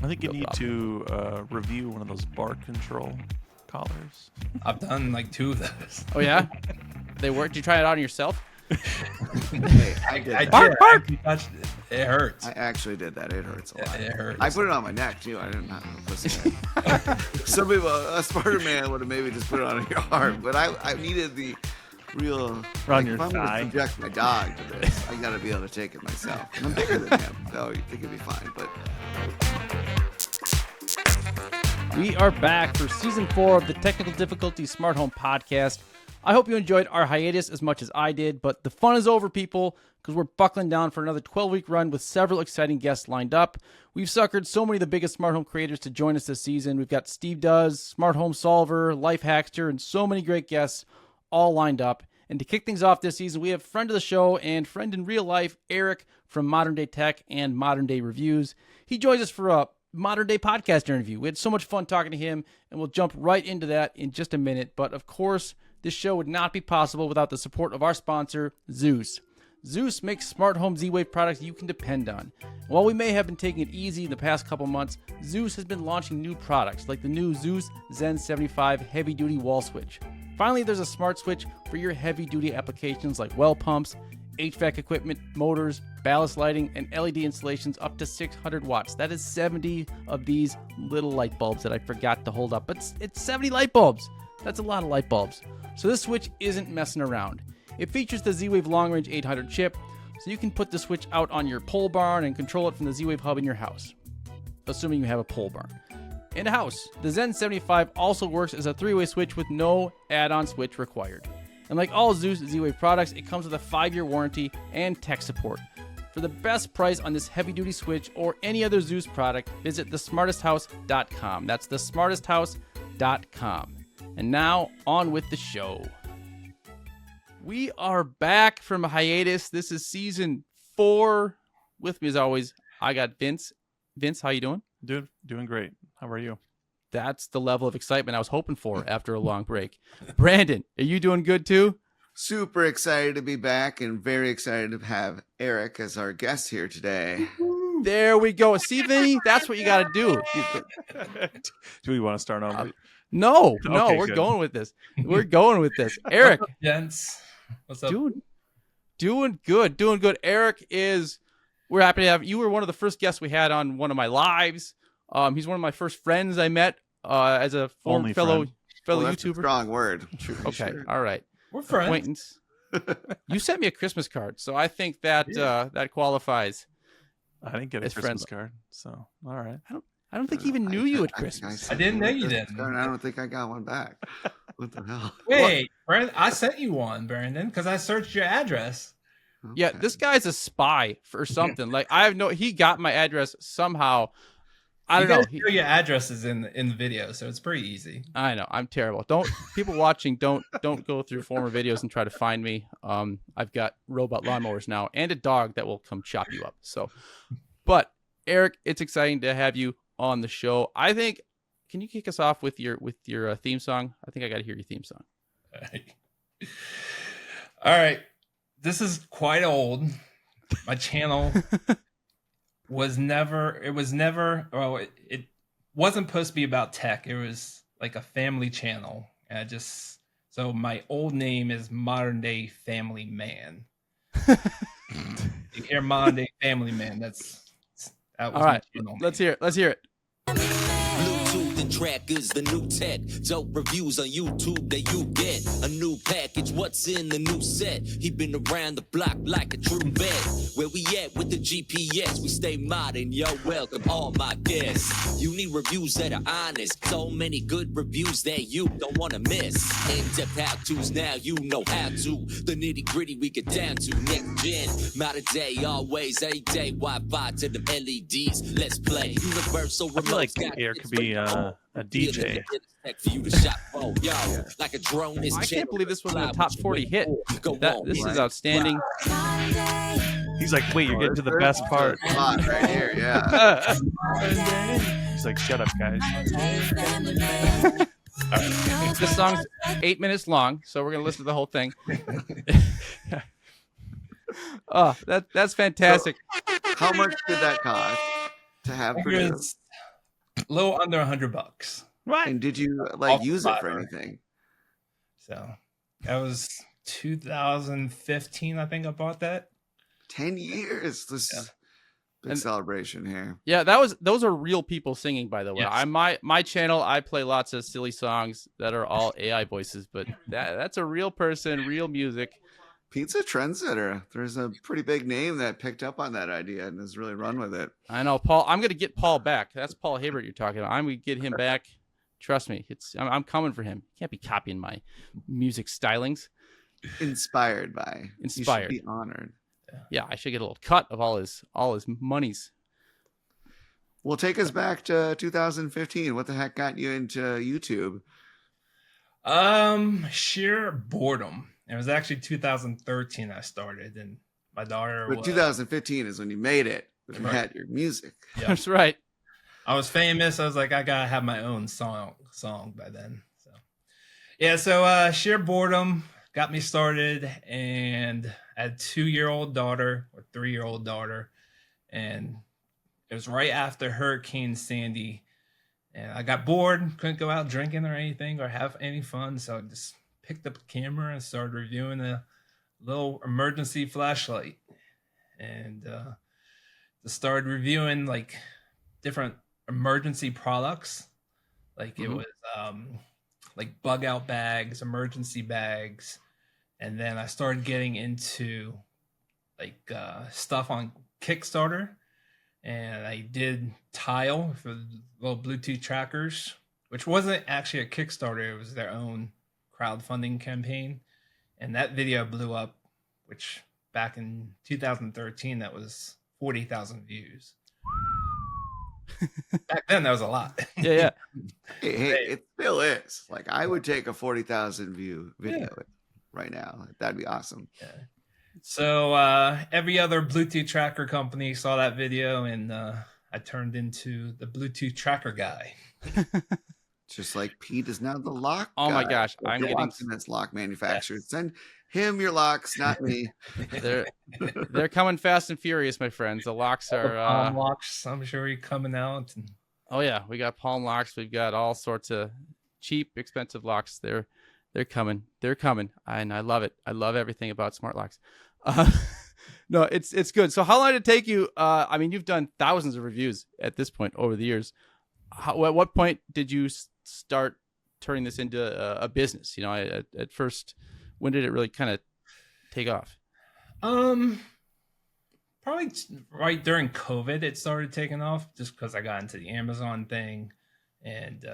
I think you need to review one of those bar control collars. I've done like 2 of those. Oh yeah, they work. Did you try it on yourself? Hey, I did. Bark. You touched it. It hurts. I actually did that. It hurts a lot. It hurts. I put it on my neck too. I didn't have a pussy. Some people, a smarter man would have maybe just put it on your arm, but I needed the real. Around your if I'm thigh. going to subject my dog to this, I got to be able to take it myself. And I'm bigger than him, so you think it'd be fine. But We are back for season 4 of the Technical Difficulty Smart Home Podcast. I hope you enjoyed our hiatus as much as I did, but the fun is over, people, because we're buckling down for another 12-week run with several exciting guests lined up. We've suckered so many of the biggest smart home creators to join us this season. We've got Steve Does, Smart Home Solver, Life Hackster, and so many great guests all lined up. And to kick things off this season, we have friend of the show and friend in real life, Eric from Modern Day Tech and Modern Day Reviews. He joins us for a Modern Day podcast interview. We had so much fun talking to him, and we'll jump right into that in just a minute. But of course, this show would not be possible without the support of our sponsor, Zooz. Zooz makes smart home Z-Wave products you can depend on. While we may have been taking it easy the past couple months, Zooz has been launching new products like the new Zooz Zen 75 heavy-duty wall switch. Finally, there's a smart switch for your heavy-duty applications like well pumps, HVAC equipment, motors, ballast lighting, and LED installations up to 600 watts. That is 70 of these little light bulbs that I forgot to hold up. But it's 70 light bulbs. That's a lot of light bulbs. So this switch isn't messing around. It features the Z-Wave Long Range 800 chip, so you can put the switch out on your pole barn and control it from the Z-Wave hub in your house, assuming you have a pole barn. In a house, the Zen 75 also works as a 3-way switch with no add-on switch required. And like all Zooz Z-Wave products, it comes with a 5-year warranty and tech support. For the best price on this heavy-duty switch or any other Zooz product, visit thesmartesthouse.com. That's thesmartesthouse.com. And now, on with the show. We are back from a hiatus. This is season 4. With me, as always, I got Vince. Vince, how you doing? Doing great. How are you? That's the level of excitement I was hoping for after a long break. Brandon, are you doing good too? super excited to be back and very excited to have Eric as our guest here today. There we go. See, Vinny, that's what you got to do. Do we want to start on? No, Okay, we're good. going with this. We're going with this. Eric, What's up, gents? What's up? doing good. Eric is, we're happy to have, you were one of the first guests we had on one of my lives. He's one of my first friends I met as a former fellow That's a YouTuber. strong word. Okay, all right. We're friends. Acquaintance. You sent me a Christmas card, so I think that that qualifies. I didn't get a It's Christmas friendly. card, so all right. I don't think he even knew you at I Christmas. I didn't know you didn't. I don't think I got one back. What the hell? Wait, Brandon, I sent you one, Brandon, because I searched your address. Yeah, Okay. this guy's a spy for something. Like he got my address somehow. I don't know. Show your addresses in the video, so it's pretty easy. I know I'm terrible. Don't people watching don't go through former videos and try to find me. I've got robot lawnmowers now and a dog that will come chop you up. So, but Eric, it's exciting to have you on the show. I think, can you kick us off with your theme song? I think I got to hear your theme song. All right. This is quite old. My channel it wasn't supposed to be about tech. It was like a family channel. And so my old name is Modern Day Family Man. You hear Modern Day Family Man, that was All my right, channel let's name. hear it. Bluetooth and track is the new tech. Dope reviews on YouTube that you get. A new package, what's in the new set? He been around the block like a true vet. Where we at with the GPS? We stay modern, yo, welcome all my guests. You need reviews that are honest. So many good reviews that you don't want to miss. In-depth how-tos, now you know how to. The nitty-gritty we get down to. Next gen, modern day, always, every day. Wi-Fi to them LEDs. Let's play. Universal I feel like remotes. Eric could be a DJ. For you to shop for. Yo, like a drone is I can't believe this wasn't a top 40 hit. This is outstanding. He's like, wait, you're getting to the best part. Come on, right here, yeah. He's like, shut up, guys. This song's 8 minutes long, so we're gonna listen to the whole thing. Oh, that's fantastic. How much did that cost to have It produced? was A little under $100. Right. And did you Off use it for Fiverr. anything? So that was 2015, I think I bought that. 10 years. This big And- celebration here. Yeah, those are real people singing, by the way. Yes. My channel, I play lots of silly songs that are all AI voices, but that's a real person, real music. Pete's a trendsetter. There's a pretty big name that picked up on that idea and has really run with it. I know, Paul. I'm gonna get Paul back. That's Paul Habert you're talking about. I'm gonna get him back. Trust me, I'm coming for him. He can't be copying my music stylings. Inspired by. Inspired. You should be honored. Yeah, I should get a little cut of all his monies. Well, take us back to 2015. What the heck got you into YouTube? Sheer boredom. It was actually 2013 I started, and my daughter But was 2015 is when you made it. When you Right. had your music. Yeah. That's right. I was famous. I was like, I gotta have my own song by then. So yeah, so sheer boredom got me started, and I had a 2-year-old daughter or 3-year-old daughter, and it was right after Hurricane Sandy, and I got bored, couldn't go out drinking or anything or have any fun, so I just picked up a camera and started reviewing a little emergency flashlight, and just started reviewing like different emergency products. Like it Mhm. was like bug out bags, emergency bags, and then I started getting into like stuff on Kickstarter, and I did Tile for little Bluetooth trackers, which wasn't actually a Kickstarter, it was their own crowdfunding campaign, and that video blew up, which back in 2013 that was 40,000 views. Back then that was a lot. Yeah. Hey, it still is. Like, I would take a 40,000 view video right now. That'd be awesome. Yeah. So every other Bluetooth tracker company saw that video, and I turned into the Bluetooth tracker guy. Just like Pete is now the lock. Oh my guy. gosh, If I'm you're getting- watching this lock manufacturer. Send him your locks, not me. They're coming fast and furious, my friends. The locks are. Palm locks, I'm sure you're coming out. And Oh yeah, we got palm locks. We've got all sorts of cheap, expensive locks. They're coming. They're coming, and I love it. I love everything about smart locks. No, it's good. So how long did it take you? I mean, you've done thousands of reviews at this point over the years. At what point did you start turning this into a business? You know, at first, when did it really kind of take off? probably right during COVID it started taking off, just because I got into the Amazon thing, and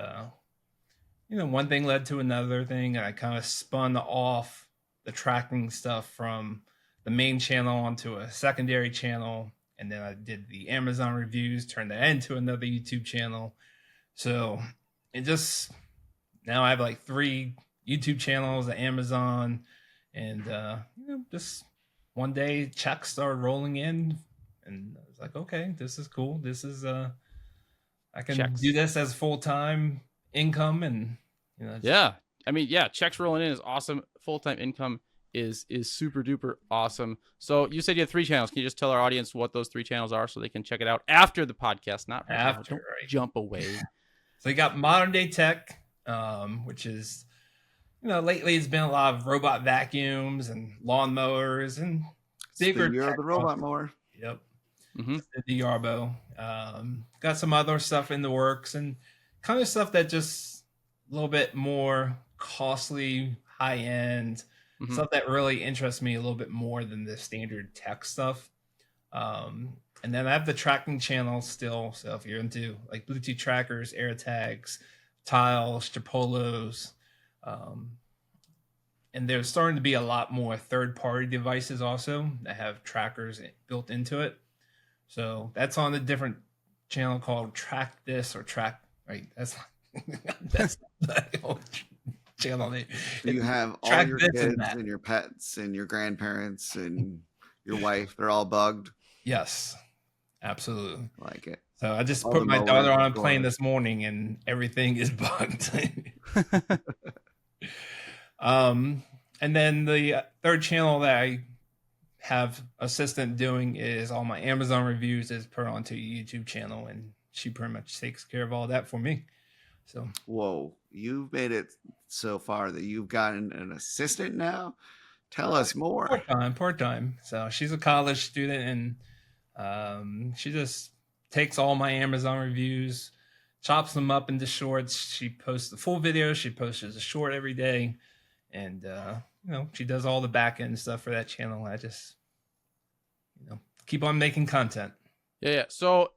one thing led to another thing, and I kind of spun off the tracking stuff from the main channel onto a secondary channel, and then I did the Amazon reviews, turned that into another YouTube channel. So it just, now I have like 3 YouTube channels, the Amazon, and just one day checks started rolling in, and I was like, okay, this is cool. This is I can Checks. do this as full-time income, and Yeah, I mean, yeah, checks rolling in is awesome. Full-time income is super duper awesome. So you said you had 3 channels. Can you just tell our audience what those 3 channels are so they can check it out after the podcast? Not right now. After, Don't right. jump away. So you got Modern Day Tech, which is, lately it's been a lot of robot vacuums and lawnmowers and bigger The year of tech the robot products. mower. Yep. hmm The Yarbo. Got some other stuff in the works, and kind of stuff that just a little bit more costly, high end, Mhm. stuff that really interests me a little bit more than the standard tech stuff. And then I have the tracking channel still. So if you're into like Bluetooth trackers, AirTags, tiles, Chipolos, and there's starting to be a lot more third-party devices also that have trackers built into it. So that's on a different channel called Track This or Track, right? That's the old channel name. You have all Track your this kids and that. and your pets and your grandparents and your wife. They're all bugged. Yes, absolutely. I like it. So I just All put the my mowers daughter on a and plane doors. this morning, and everything is bugged. And then the third channel that I have assistant doing is all my Amazon reviews is put onto a YouTube channel, and she pretty much takes care of all that for me. So Whoa, you've made it so far that you've gotten an assistant now? Tell us more. part time. So she's a college student, and she just takes all my Amazon reviews, chops them up into shorts. She posts the full video. She posts a short every day, and she does all the back end stuff for that channel. I just keep on making content. Yeah. So,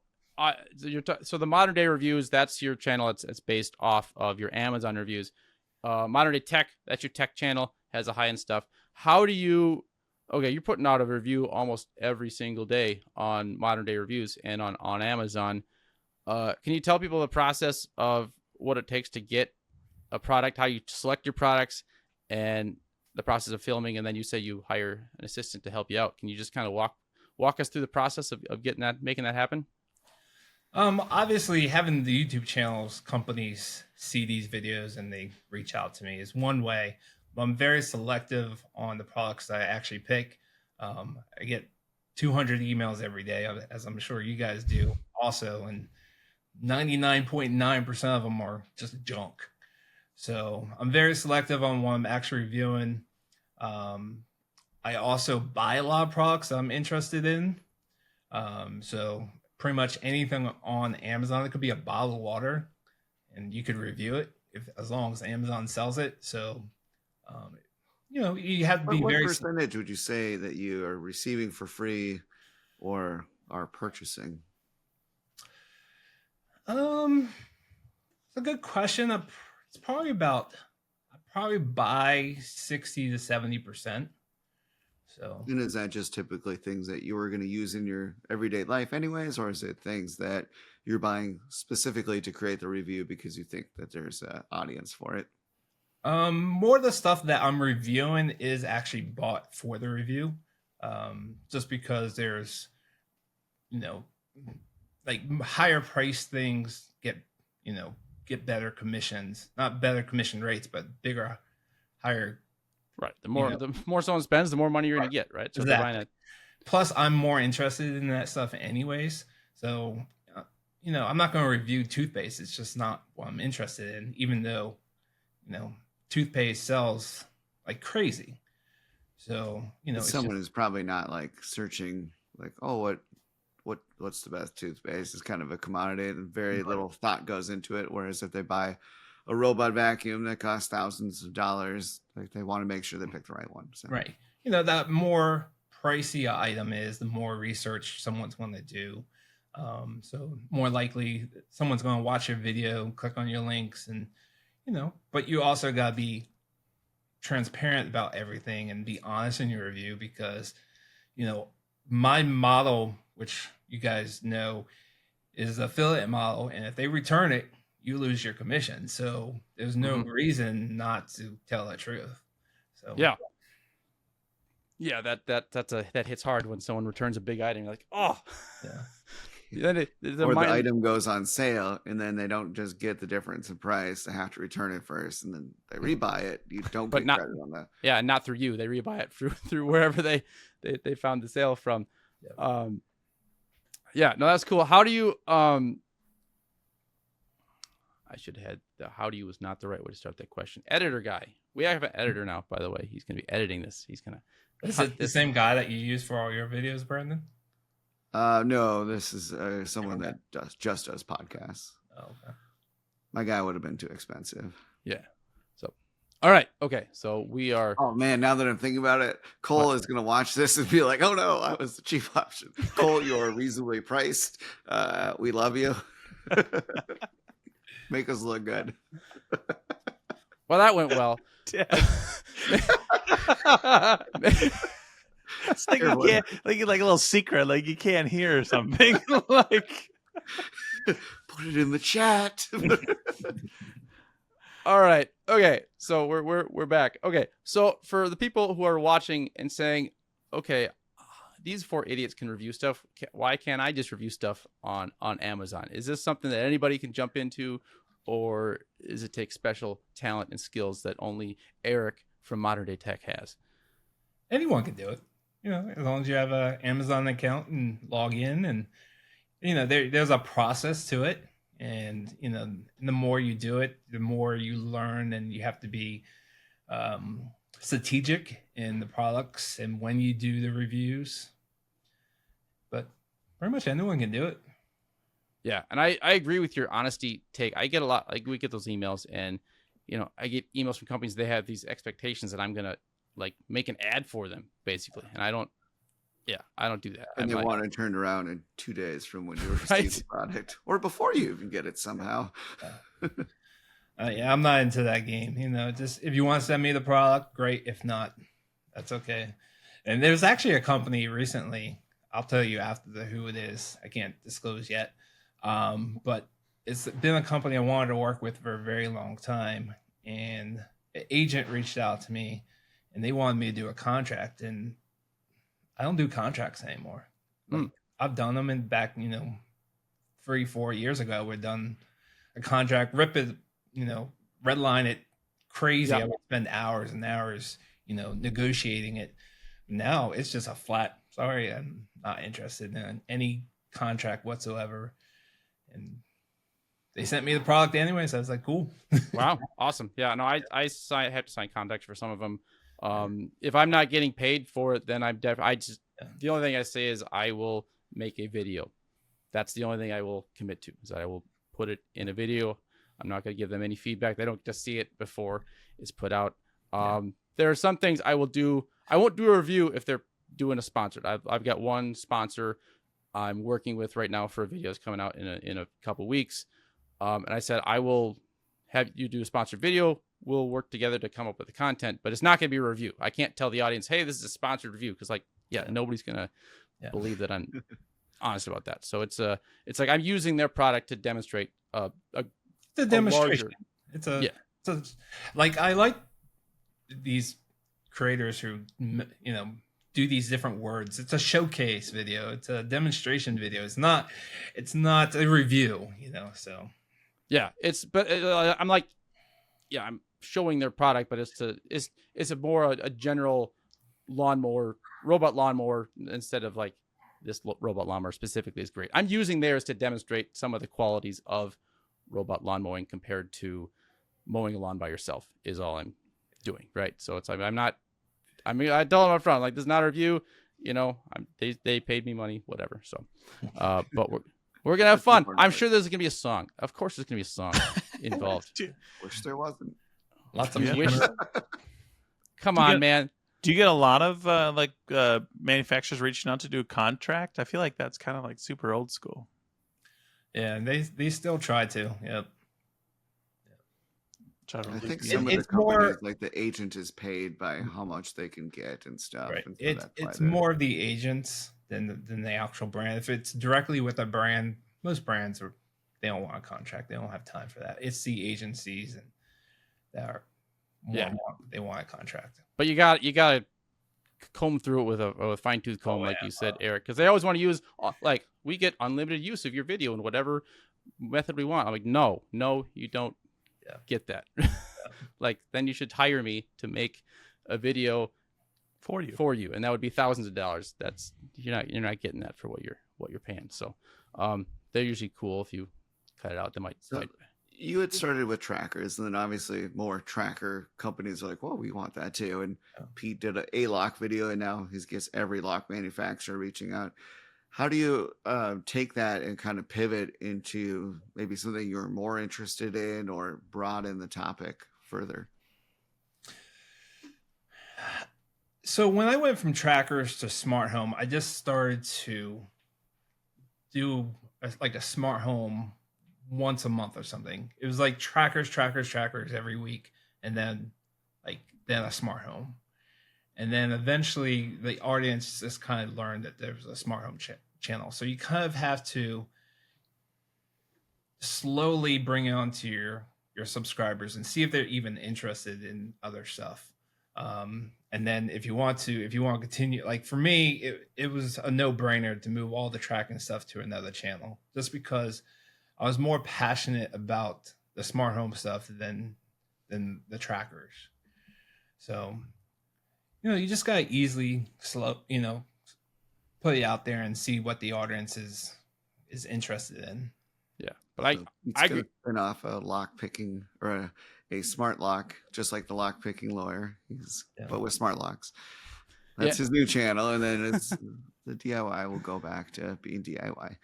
so the Modern Day Reviews, that's your channel. It's based off of your Amazon reviews. Modern Day Tech, that's your tech channel, has the high end stuff. How do you? Okay, you're putting out a review almost every single day on Modern Day Reviews and on Amazon. Can you tell people the process of what it takes to get a product, how you select your products, and the process of filming, and then you say you hire an assistant to help you out? Can you just kind of walk us through the process of making that happen? Obviously, having the YouTube channels, companies see these videos and they reach out to me is one way. But I'm very selective on the products that I actually pick. I get 200 emails every day, as I'm sure you guys do also, and 99.9% of them are just junk. So I'm very selective on what I'm actually reviewing. I also buy a lot of products I'm interested in. So pretty much anything on Amazon, it could be a bottle of water, and you could review it as long as Amazon sells it. So, you have to be What very. percentage would you say that you are receiving for free or are purchasing? It's a good question. It's probably I probably buy 60 to 70%. So, And is that just typically things that you are going to use in your everyday life anyways, or is it things that you're buying specifically to create the review because you think that there's an audience for it? more of the stuff that I'm reviewing is actually bought for the review. Just because there's, like higher price things get better commissions, not better commission rates, but higher. Right. The more someone spends, the more money you're going to get, right? So they're buying it. Plus, I'm more interested in that stuff anyways. So, I'm not going to review toothpaste. It's just not what I'm interested in, even though, toothpaste sells like crazy. So, someone is probably not like searching like, oh, what's the best toothpaste? It's kind of a commodity and very little thought goes into it. Whereas if they buy a robot vacuum that costs thousands of dollars, like they want to make sure they pick the right one. So. Right. That more pricey an item is, the more research someone's going to do. So more likely someone's going to watch your video, click on your links, and, but you also got to be transparent about everything and be honest in your review because, my model, which you guys know, is affiliate model. And if they return it, you lose your commission. So there's no reason not to tell the truth. So yeah, that hits hard when someone returns a big item. You're like, oh, yeah. Then the item goes on sale and then they don't just get the difference in price. They have to return it first and then they rebuy it. You don't get credit on that. Yeah, not through you. They rebuy it through wherever they found the sale from. Yeah. Yeah, no, that's cool. How do you I should have had the how do you was not the right way to start that question. Editor guy. We have an editor now, by the way. He's going to be editing this. He's going to. Is it the same guy that you use for all your videos, Brandon? No, this is someone that just does podcasts. Oh, okay. My guy would have been too expensive. Yeah. So, all right. Okay. So we are. Oh man, now that I'm thinking about it, Cole is going to watch this and be like, "Oh no, I was the cheap option." Cole, you're reasonably priced. We love you. Make us look good. Well, that went well. It's like you can't, like a little secret, like you can't hear something. Like, put it in the chat. All right. Okay. So we're back. Okay. So for the people who are watching and saying, okay, these four idiots can review stuff. Why can't I just review stuff on Amazon? Is this something that anybody can jump into, or does it take special talent and skills that only Eric from Modern Day Tech has? Anyone can do it. As long as you have an Amazon account and log in, and there's a process to it, and the more you do it, the more you learn, and you have to be strategic in the products and when you do the reviews. But pretty much anyone can do it. Yeah, and I agree with your honesty take. I get a lot, like we get those emails, and I get emails from companies. They have these expectations that I'm gonna like make an ad for them, basically, and I don't do that. And I'm they like, want it turned around in 2 days from when you receive Right. the product, or before you even get it somehow. Yeah, I'm not into that game. Just if you want to send me the product, great. If not, that's okay. And there's actually a company recently. I'll tell you after who it is. I can't disclose yet. But it's been a company I wanted to work with for a very long time. And an agent reached out to me, and they wanted me to do a contract. And I don't do contracts anymore. Like, I've done them in back, 3-4 years ago. We've done a contract, rip it, redline it crazy. Yeah. I would spend hours and hours, negotiating it. Now it's just a flat, sorry, I'm not interested in any contract whatsoever. And they sent me the product anyway, so I was like, cool. wow, awesome. Yeah, no, I have to sign contracts for some of them. If I'm not getting paid for it, then the only thing I say is I will make a video. That's the only thing I will commit to, is that I will put it in a video. I'm not going to give them any feedback. They don't just see it before it's put out. There are some things I will do. I won't do a review if they're doing a sponsored. I've got one sponsor I'm working with right now for a video that's coming out in a couple weeks. And I said, I will have you do a sponsored video. We'll work together to come up with the content, but it's not going to be a review. I can't tell the audience, hey, this is a sponsored review, because nobody's going to believe that I'm honest about that. So it's like I'm using their product to demonstrate a demonstration. Larger, Like, I like these creators who do these different words. It's a showcase video. It's a demonstration video. It's not a review. So yeah, I'm like, I'm showing their product, but it's a more a general robot lawnmower, instead of like this robot lawnmower specifically is great. I'm using theirs to demonstrate some of the qualities of robot lawn mowing compared to mowing a lawn by yourself is all I'm doing. Right. So it's like, I tell them up front, like, this is not a review, they paid me money, whatever. So, but we're going to have fun. I'm sure there's going to be a song. Of course there's going to be a song involved. Wish there wasn't. lots of Come on, man. Do you get a lot of manufacturers reaching out to do a contract? I feel like that's kind of like super old school. Yeah, they still try to. Yep. I think some of the companies, like the agent is paid by how much they can get and stuff. Right. And so It's more of the agents than the actual brand. If it's directly with a brand, most brands they don't want a contract. They don't have time for that. It's the agencies that are they want a contract. But you got to comb through it with a fine tooth comb, like you said, Eric, because they always want to use, like, we get unlimited use of your video in whatever method we want. I'm like, no, you don't get that. Like, then you should hire me to make a video for you, and that would be thousands of dollars. That's you're not getting that for what you're paying. So they're usually cool if you cut it out. They might. You had started with trackers, and then obviously more tracker companies are like, well, we want that too. And Pete did a lock video, and now he gets every lock manufacturer reaching out. How do you take that and kind of pivot into maybe something you're more interested in, or broaden the topic further? So when I went from trackers to smart home, I just started to do a smart home once a month or something. It was like trackers every week, and then a smart home. And then eventually the audience just kind of learned that there was a smart home channel. So you kind of have to slowly bring it onto your subscribers and see if they're even interested in other stuff. And then if you want to continue, like for me, it was a no-brainer to move all the tracking stuff to another channel, just because I was more passionate about the smart home stuff than the trackers. So, you just gotta easily put it out there and see what the audience is is interested in. Yeah, but So it's I gonna agree. spin off a lock picking or a smart lock, just like the lock picking lawyer. Yeah. But with smart locks. Yeah. That's his new channel, and then it's the DIY will go back to being DIY.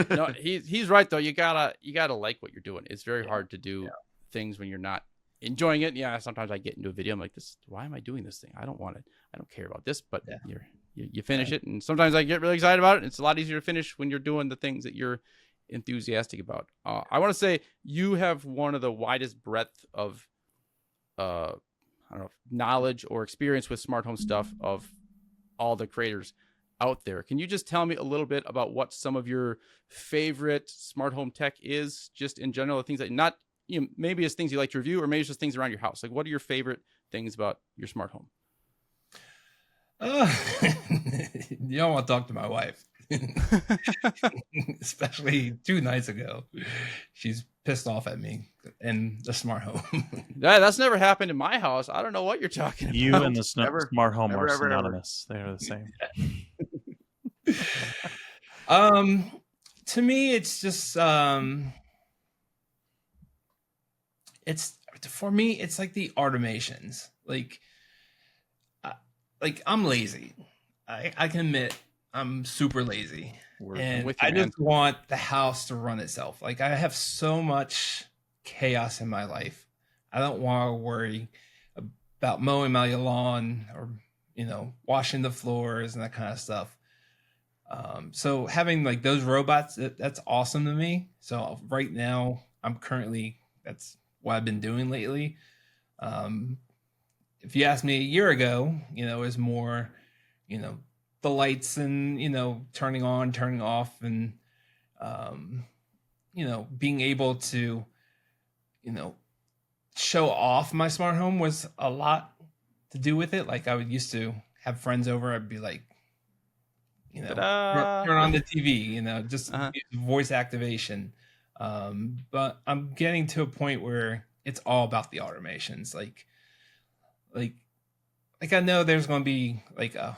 No, he's right though. You gotta like what you're doing. It's very hard to do things when you're not enjoying it. Yeah, sometimes I get into a video, I'm like, this. Why am I doing this thing? I don't want it. I don't care about this. But you finish it, and sometimes I get really excited about it. It's a lot easier to finish when you're doing the things that you're enthusiastic about. I want to say you have one of the widest breadth of I don't know, knowledge or experience with smart home stuff of all the creators out there. Can you just tell me a little bit about what some of your favorite smart home tech is, just in general, the things that not, maybe it's things you like to review, or maybe it's just things around your house. Like, what are your favorite things about your smart home? You don't want to talk to my wife. Especially 2 nights ago. She's pissed off at me in the smart home. That's never happened in my house. I don't know what you're talking about. You and the Never, smart home never, are ever, ever. synonymous. They are the same. To me, it's just it's for me, it's like the automations. Like I'm lazy. I can admit I'm super lazy. And with you, I man. just want the house to run itself. Like, I have so much chaos in my life. I don't want to worry about mowing my lawn or, washing the floors and that kind of stuff. So having like those robots, that's awesome to me. So right now, that's what I've been doing lately. If you asked me a year ago, it was more, the lights and, turning on, turning off, and, being able to, show off my smart home was a lot to do with it. Like, I would used to have friends over. I'd be like, turn on the TV, just voice activation. But I'm getting to a point where it's all about the automations. Like I know there's going to be like a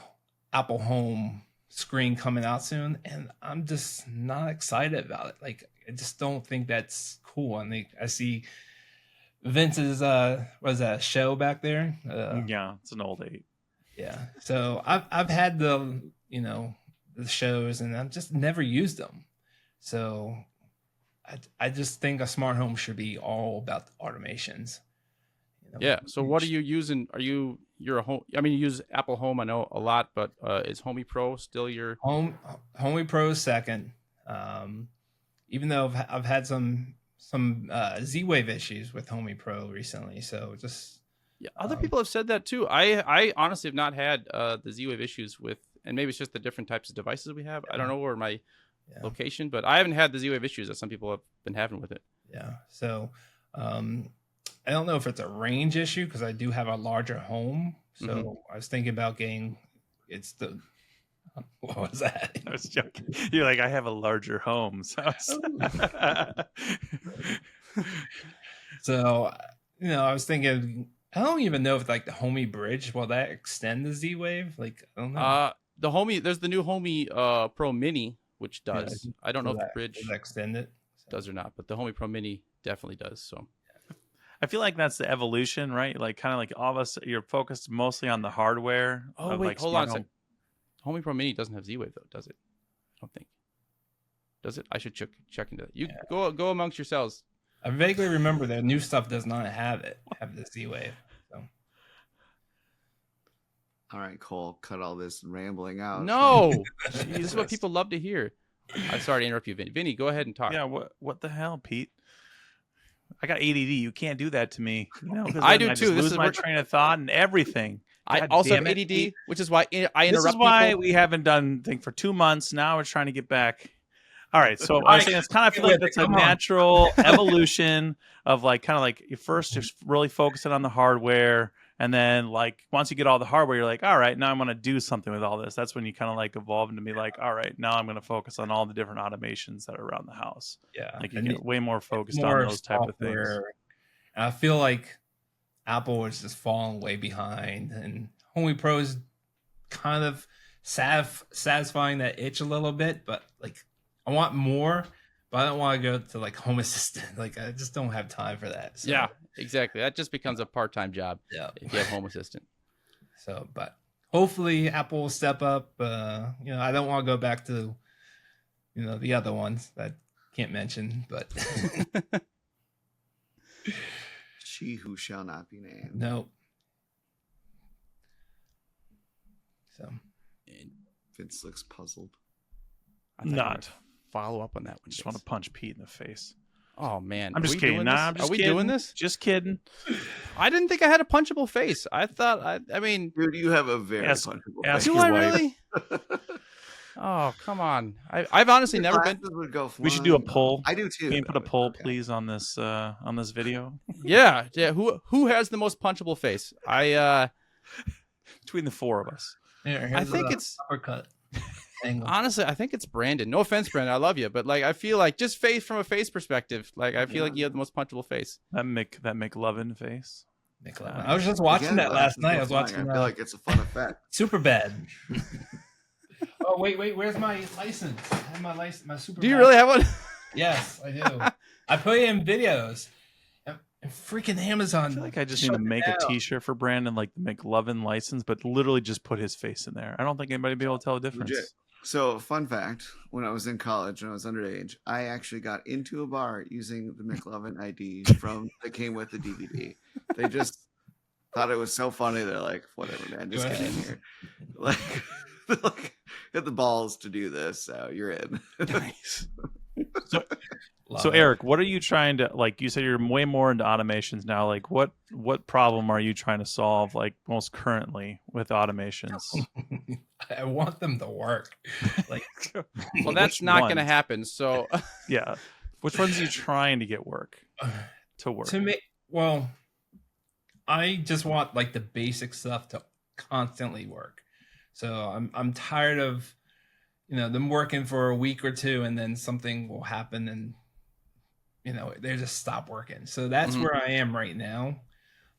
Apple Home screen coming out soon, and I'm just not excited about it. Like, I just don't think that's cool. And I see Vince's was that show back there? Yeah, it's an old 8. Yeah. So I've had the the shows, and I've just never used them. So I just think a smart home should be all about the automations. Yeah. So what are you using? You're a home. I mean, you use Apple Home, I know, a lot, but is Homey Pro still your Homey Pro is second? Even though I've had some Z-Wave issues with Homey Pro recently, so just other people have said that too. I honestly have not had the Z-Wave issues with, and maybe it's just the different types of devices we have. I don't know where my location, but I haven't had the Z-Wave issues that some people have been having with it. Yeah. So I don't know if it's a range issue, because I do have a larger home. So I was thinking about what was that? I was joking. You're like, I have a larger home. So, I was thinking, I don't even know if like the Homey Bridge, will that extend the Z-Wave? Like, I don't know. The Homey, there's the new Homey Pro Mini, which does. Yeah, I don't know if the Bridge does that extend it does or not, but the Homey Pro Mini definitely does. So I feel like that's the evolution, right? Like, kind of like all of us, you're focused mostly on the hardware. Oh, of, wait, like, hold on a smart second. Homey Pro Mini doesn't have Z-Wave though, does it? I don't think. Does it? I should check into that. You go amongst yourselves. I vaguely remember that new stuff does not have the Z-Wave. So. All right, Cole, cut all this rambling out. No, this is what people love to hear. I'm sorry to interrupt you, Vinny. Vinny, go ahead and talk. Yeah, what the hell, Pete? I got ADD. You can't do that to me. 'Cause I then do just too. This lose is my train of thought and everything. I God also have damn it, ADD, Pete. which is why I interrupt This is why people. we haven't done thing for 2 months. Now we're trying to get back. All right, so I was saying it's kind of feel like that's a natural evolution of like kind of like you first just really focusing on the hardware, and then like once you get all the hardware, you're like, all right, now I'm going to do something with all this. That's when you kind of like evolve into be like, all right, now I'm going to focus on all the different automations that are around the house. Yeah, like you get way more focused on those type of things. And I feel like Apple is just falling way behind, and Homey Pro is kind of satisfying that itch a little bit, but like I want more, but I don't want to go to like home assistant. Like I just don't have time for that. So, Yeah, exactly. That just becomes a part-time job yeah. if you have home assistant. So, but hopefully Apple will step up. You know, I don't want to go back to, you know, the other ones that I can't mention, but She who shall not be named. no. So Vince looks puzzled. I thought you were Not. gonna follow up on that one. Just Vince. want to punch Pete in the face. Oh man, I'm Are just we kidding. doing Nah, this? I'm just Are we kidding. doing this? Just kidding. I didn't think I had a punchable face. I thought I mean, Dude, you have a very Ask- punchable ask face. do your I wife. really? Oh come on! I've honestly Your never been. glasses would go We should do a flying. poll. I do too. Can you put a though. poll, Okay. please, on this video Yeah. Who has the most punchable face? between the four of us? I think it's- uppercut angle. Honestly, I think it's Brandon. No offense, Brandon. I love you, but like I feel like just face from a face perspective, like I feel like you have the most punchable face. That McLovin face. Nicola. I was just watching Again, that last glasses night. go I was flying. watching I feel like it's a fun effect. Super Bad. Oh wait, where's my license? I have my license, my Super. Do you Bad. really have one? Yes, I do. I put it in videos. And freaking Amazon. I feel like I just need shut to make it a down. T-shirt for Brandon, like the McLovin license, but literally just put his face in there. I don't think anybody will be able to tell the difference. Legit. So, fun fact: when I was in college, when I was underage, I actually got into a bar using the McLovin ID that came with the DVD. They just thought it was so funny. They're like, "Whatever, man, just Go get in ahead. here." Like, had the balls to do this, so you're in. Nice. Love So it. Eric, what are you trying to, like you said you're way more into automations now, like what problem are you trying to solve like most currently with automations? I want them to work. Like, Well, that's Which not going to ones? happen. So Yeah. Which ones are you trying to get to work? to me, well, I just want like the basic stuff to constantly work. So I'm tired of, you know, them working for a week or two and then something will happen and, you know, they just stop working. So that's Mhm. where I am right now.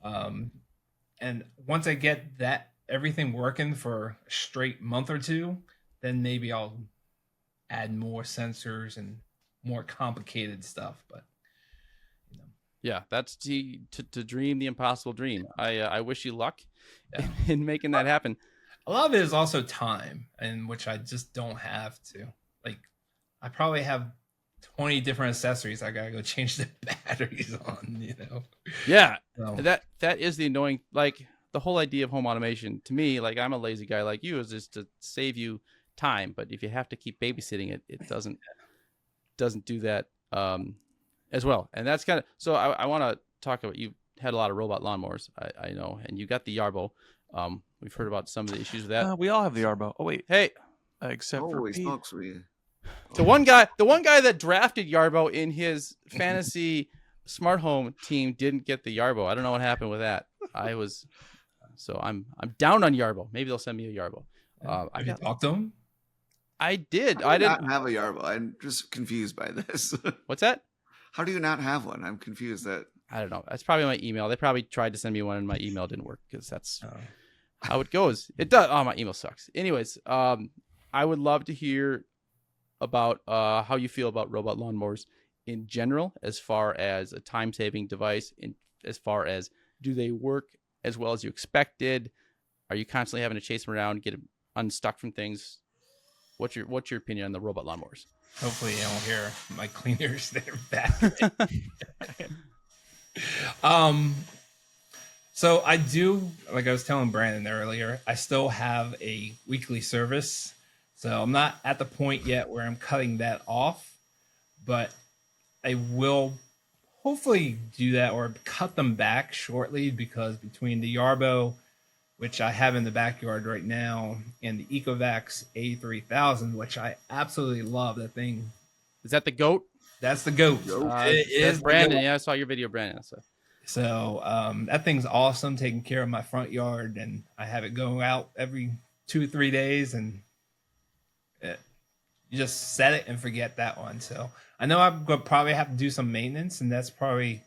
And once I get that everything working for a straight month or two, then maybe I'll add more sensors and more complicated stuff. But you know, yeah, that's to dream the impossible dream. I wish you luck in making that happen. a lot of it is also time, and which I just don't have to. Like, I probably have 20 different accessories I gotta go change the batteries on. You know. Yeah, So, that is the annoying. Like the whole idea of home automation to me, like I'm a lazy guy like you, is just to save you time. But if you have to keep babysitting it, it doesn't do that as well. And that's kind of so. I want to talk about, you had a lot of robot lawnmowers, I know, and you got the Yarbo. We've heard about some of the issues with that. We all have the Arbo. Oh wait, Hey, except for Holy Pete. smokes, we. the one guy that drafted Yarbo in his fantasy smart home team didn't get the Yarbo. I don't know what happened with that. I'm down on Yarbo. Maybe they'll send me a Yarbo. have you talked to them? I did. How I do you didn't. not have a Yarbo. I'm just confused by this. What's that? How do you not have one? I'm confused. That I don't know. That's probably my email. They probably tried to send me one and my email didn't work because that's Oh. how it goes. It does. Oh, my email sucks. Anyways, I would love to hear about how you feel about robot lawnmowers in general, as far as a time-saving device, in as far as do they work as well as you expected? Are you constantly having to chase them around, get them unstuck from things? What's your opinion on the robot lawnmowers? Hopefully, I don't hear my cleaners. They're back. So I do, like I was telling Brandon earlier, I still have a weekly service. So I'm not at the point yet where I'm cutting that off, but I will hopefully do that or cut them back shortly, because between the Yarbo, which I have in the backyard right now, and the Ecovacs A3000, which I absolutely love. That thing, Is that the goat? that's the GOAT. It That's is the Brandon. GOAT. Yeah, I saw your video, Brandon. So that thing's awesome, taking care of my front yard, and I have it go out every 2-3 days, and you just set it and forget that one. So I know I'm going to probably have to do some maintenance, and that's probably,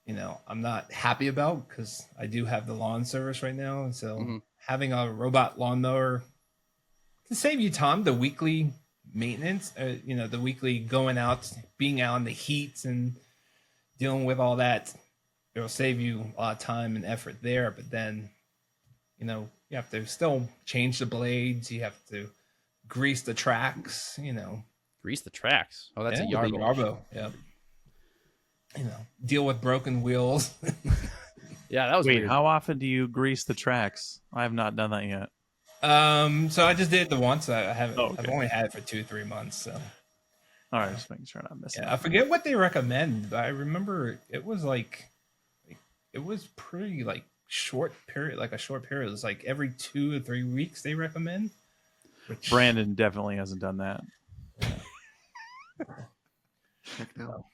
you know, I'm not happy about, because I do have the lawn service right now, and so having a robot lawnmower can save you time. The weekly maintenance, the weekly going out, being out in the heats and dealing with all that. It'll save you a lot of time and effort there, but then, you have to still change the blades. You have to grease the tracks, Grease the tracks. Oh, that's a the Yarbo. Yarbo. Yep. Deal with broken wheels. Yeah, that was Wait, weird. how often do you grease the tracks? I have not done that yet. So I just did it the once. I haven't. Oh, okay. I've only had it for 2-3 months. So All right, just making sure I'm not missing. yeah, I forget what they recommend, but I remember it was like it was pretty like short period, like a short period. It was like every 2 or 3 weeks they recommend. Which, Brandon definitely hasn't done that. Heck no.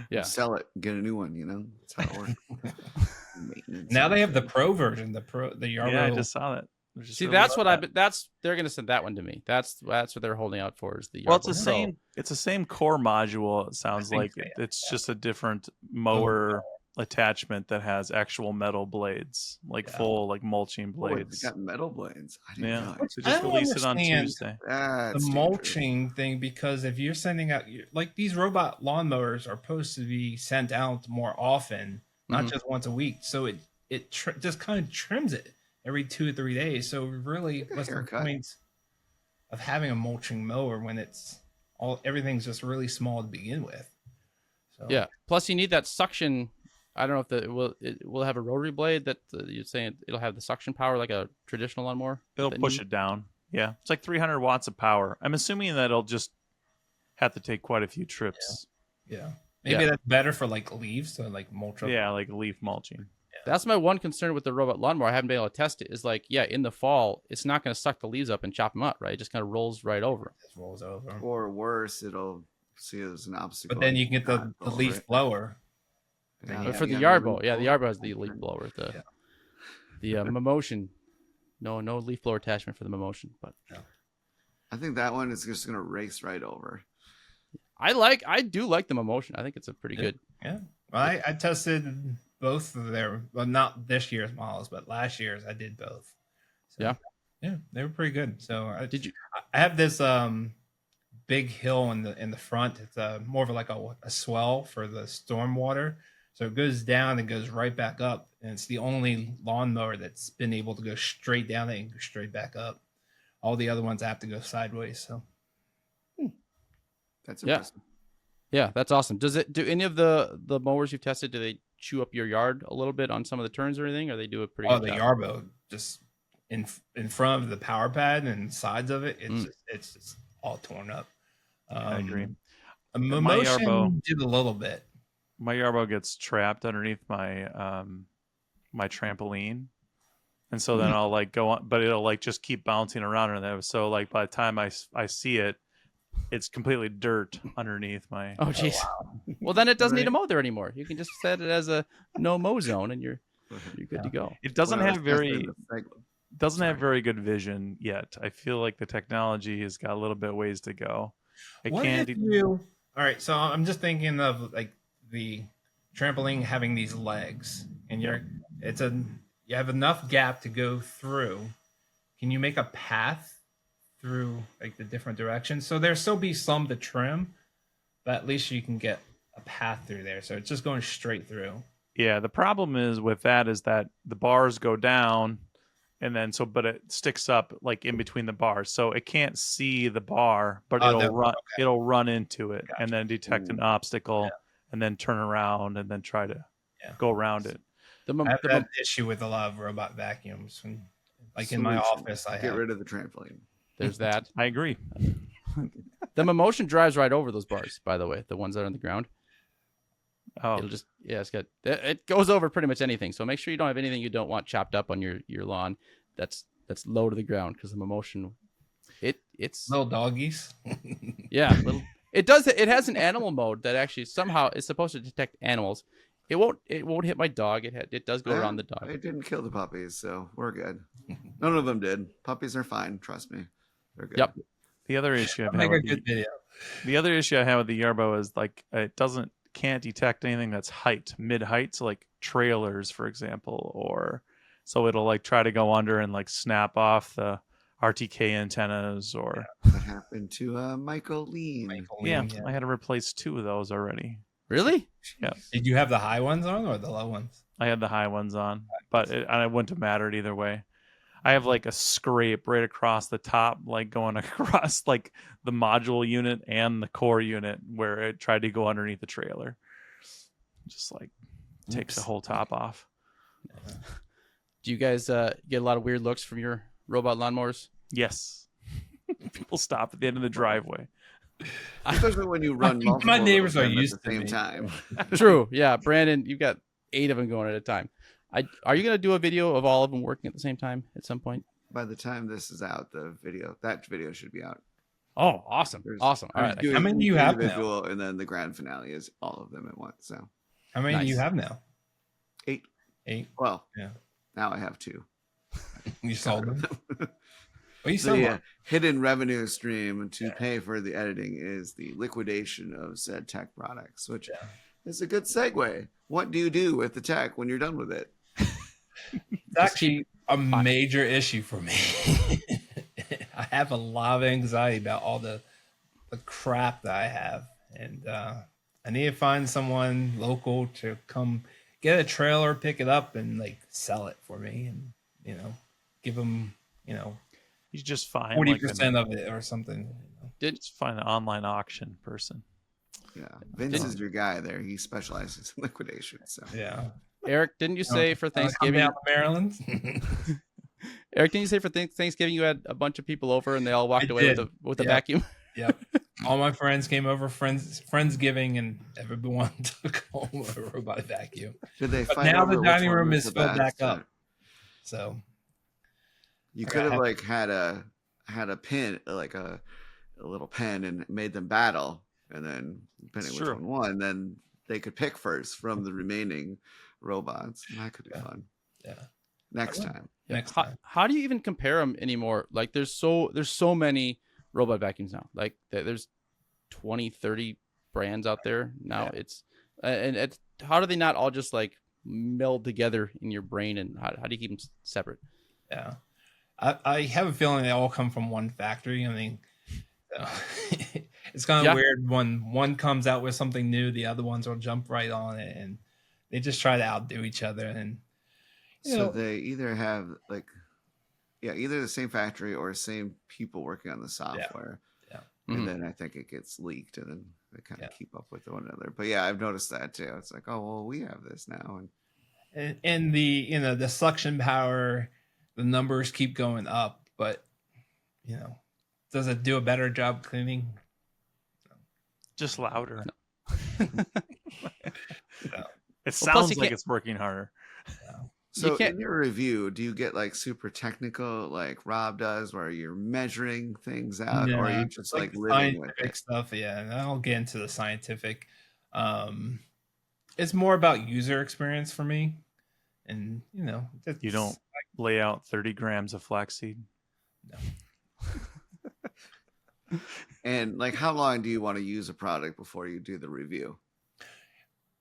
Yeah. Sell it, get a new one. That's how it works. Maintenance. now they have the pro version, the Yarbo. Yeah, I just saw that. See, that's what they're gonna send that one to me. That's what they're holding out for is the Yarbo. Well, it's the Pro. same. It's the same core module. It sounds think like so, yeah. it's just a different mower attachment that has actual metal blades, like full like mulching Oh, it's blades. got metal blades. I didn't Yeah, realize. so I just don't release it on understand Tuesday. That's The dangerous. mulching thing, because if you're sending out like these robot lawnmowers are supposed to be sent out more often, not Mhm. just once a week. So it just kind of trims it every 2 or 3 days. So really, Like a what's the haircut. point of having a mulching mower when everything's just really small to begin with? So Yeah. Plus, you need that suction. I don't know if it will have a rotary blade that you're saying it'll have the suction power like a traditional lawnmower. It'll push it down. Yeah, it's like 300 watts of power. I'm assuming that it'll just have to take quite a few trips. yeah, maybe Yeah. that's better for like leaves, so like mulch. Yeah, like leaf mulching. That's my one concern with the robot lawnmower. I haven't been able to test it. Is like, yeah, in the fall, it's not going to suck the leaves up and chop them up, right? It just kind of rolls right over. Just rolls over. Or worse, it'll see it as an obstacle. But then you can get the Not go over leaf it. blower. Yeah, But for the you got a Yarbo, leaf yeah, the blower. Yarbo has the leaf blower. Yeah. The Momotion, no leaf blower attachment for the Momotion. But I think that one is just gonna race right over. I do like the Momotion. I think it's a pretty Yeah. good. Yeah. Well, I tested both of their, well, not this year's models, but last year's I did both. So, Yeah. Yeah, they were pretty good. So Did you? I have this big hill in the front. It's more of like a swell for the storm water. So it goes down and goes right back up. And it's the only lawnmower that's been able to go straight down and go straight back up. All the other ones have to go sideways. So That's Yeah. impressive. Yeah, that's awesome. Do any of the mowers you've tested? Do they chew up your yard a little bit on some of the turns or anything? Or they do a pretty oh, good the job? Yarbo just in front of the power pad and sides of it, Mm. it's just all torn up. I agree. A My Motion Yarbo- did a little bit. My Yarbo gets trapped underneath my my trampoline, and so then I'll like go on, but it'll like just keep bouncing around in there. So like by the time I see it, it's completely dirt underneath my. Oh, jeez. Well, then it doesn't need a mow there anymore. You can just set it as a no mow zone, and you're good to go. It doesn't When I have was testing very the seg- doesn't have very good vision yet. I feel like the technology has got a little bit ways to go. It What can. if you? All right, so I'm just thinking of like the trampoline having these legs, and you have enough gap to go through. Can you make a path through like the different directions? So there still be some to trim, but at least you can get a path through there. So it's just going straight through. Yeah, the problem is with that is that the bars go down, and then but it sticks up like in between the bars, so it can't see the bar, but Oh, it'll run into it and then detect an Ooh. obstacle and then turn around and then try to go around it. I have that issue with a lot of robot vacuums. Like in my Solution. office, I Get have. rid of the trampoline. There's that. I agree. The Momotion drives right over those bars, by the way, the ones that are on the ground. Oh, It'll just it goes over pretty much anything. So make sure you don't have anything you don't want chopped up on your lawn. That's low to the ground because the Momotion, it's Little doggies. yeah. It has an animal mode that actually somehow is supposed to detect animals. It won't hit my dog. It does go Yeah, around the dog. It didn't kill the puppies, so we're good. None of them did. Puppies are fine. Trust me, they're good. Yep. the other issue I I'll have make a with good video. the other issue I have with the Yarbo is like it can't detect anything that's mid height, so like trailers, for example, or so it'll like try to go under and like snap off our RTK antennas or What happened to Michael Lean? yeah, I had to replace 2 of those already. Really? Yeah. Did you have the high ones on or the low ones? I had the high ones on, but it wouldn't have mattered either way. I have like a scrape right across the top, like going across like the module unit and the core unit where it tried to go underneath the trailer. Just like takes the whole top off. Do you guys get a lot of weird looks from your robot lawnmowers? Yes. People stop at the end of the driveway. Especially when you run multiple My neighbors of are them used at the to same me. time. True. Yeah, Brandon, you've got 8 of them going at a time. Are you going to do a video of all of them working at the same time at some point? By the time this is out, that video should be out. Oh, awesome. Awesome. All right. How many do you have now? individual, and then the grand finale is all of them at once. So How many do you Nice. have now? 8. 8. Well, Yeah. now I have 2. You sold them. Well, you sold The one. hidden revenue stream to pay for the editing is the liquidation of said tech products, which is a good segue. What do you do with the tech when you're done with it? It's actually a major issue for me. I have a lot of anxiety about all the crap that I have, and I need to find someone local to come get a trailer, pick it up, and like sell it for me, and give them You just find 40% of it or something. just find an online auction person. Yeah, Vince is your guy there. He specializes in liquidation. So Yeah. Eric, didn't you say for Come Thanksgiving? down to Maryland. Eric, didn't you say for Thanksgiving you had a bunch of people over and they all walked I away did. with a Yeah. vacuum? Yep. All my friends came over, Friendsgiving, and everyone took home a robot vacuum. did they But fight now over the which dining one room was is the filled best, back up. So You I could have got- like had a pin, like a little pen, and made them battle, and then depending It's which true. one won, then they could pick first from the remaining robots. That could be Yeah. fun. yeah. Next I will. time. Next how, time. how do you even compare them anymore? Like there's so many robot vacuums now. Like there's 20, 30 brands out there now. Yeah. It's how do they not all just like meld together in your brain, and how do you keep them separate? Yeah. I have a feeling they all come from one factory. I mean, it's kind of Yeah. weird when one comes out with something new, the other ones will jump right on it, and they just try to outdo each other. And So they either have either the same factory or same people working on the software. Yeah. Mhm. And then I think it gets leaked, and then they kind of Yeah. keep up with one another. But yeah, I've noticed that too. It's like, oh well, we have this now, and the the suction power, the numbers keep going up, but does it do a better job cleaning? Just louder. So, It plus sounds you like can't- it's working harder. So can't- in your review, do you get like super technical like Rob does, where you're measuring things out, or are Yeah, you it's just like the living with scientific it? stuff? Yeah, and I'll get into the scientific. It's more about user experience for me, and You don't lay out 30 grams of flaxseed. And like, how long do you want to use a product before you do the review?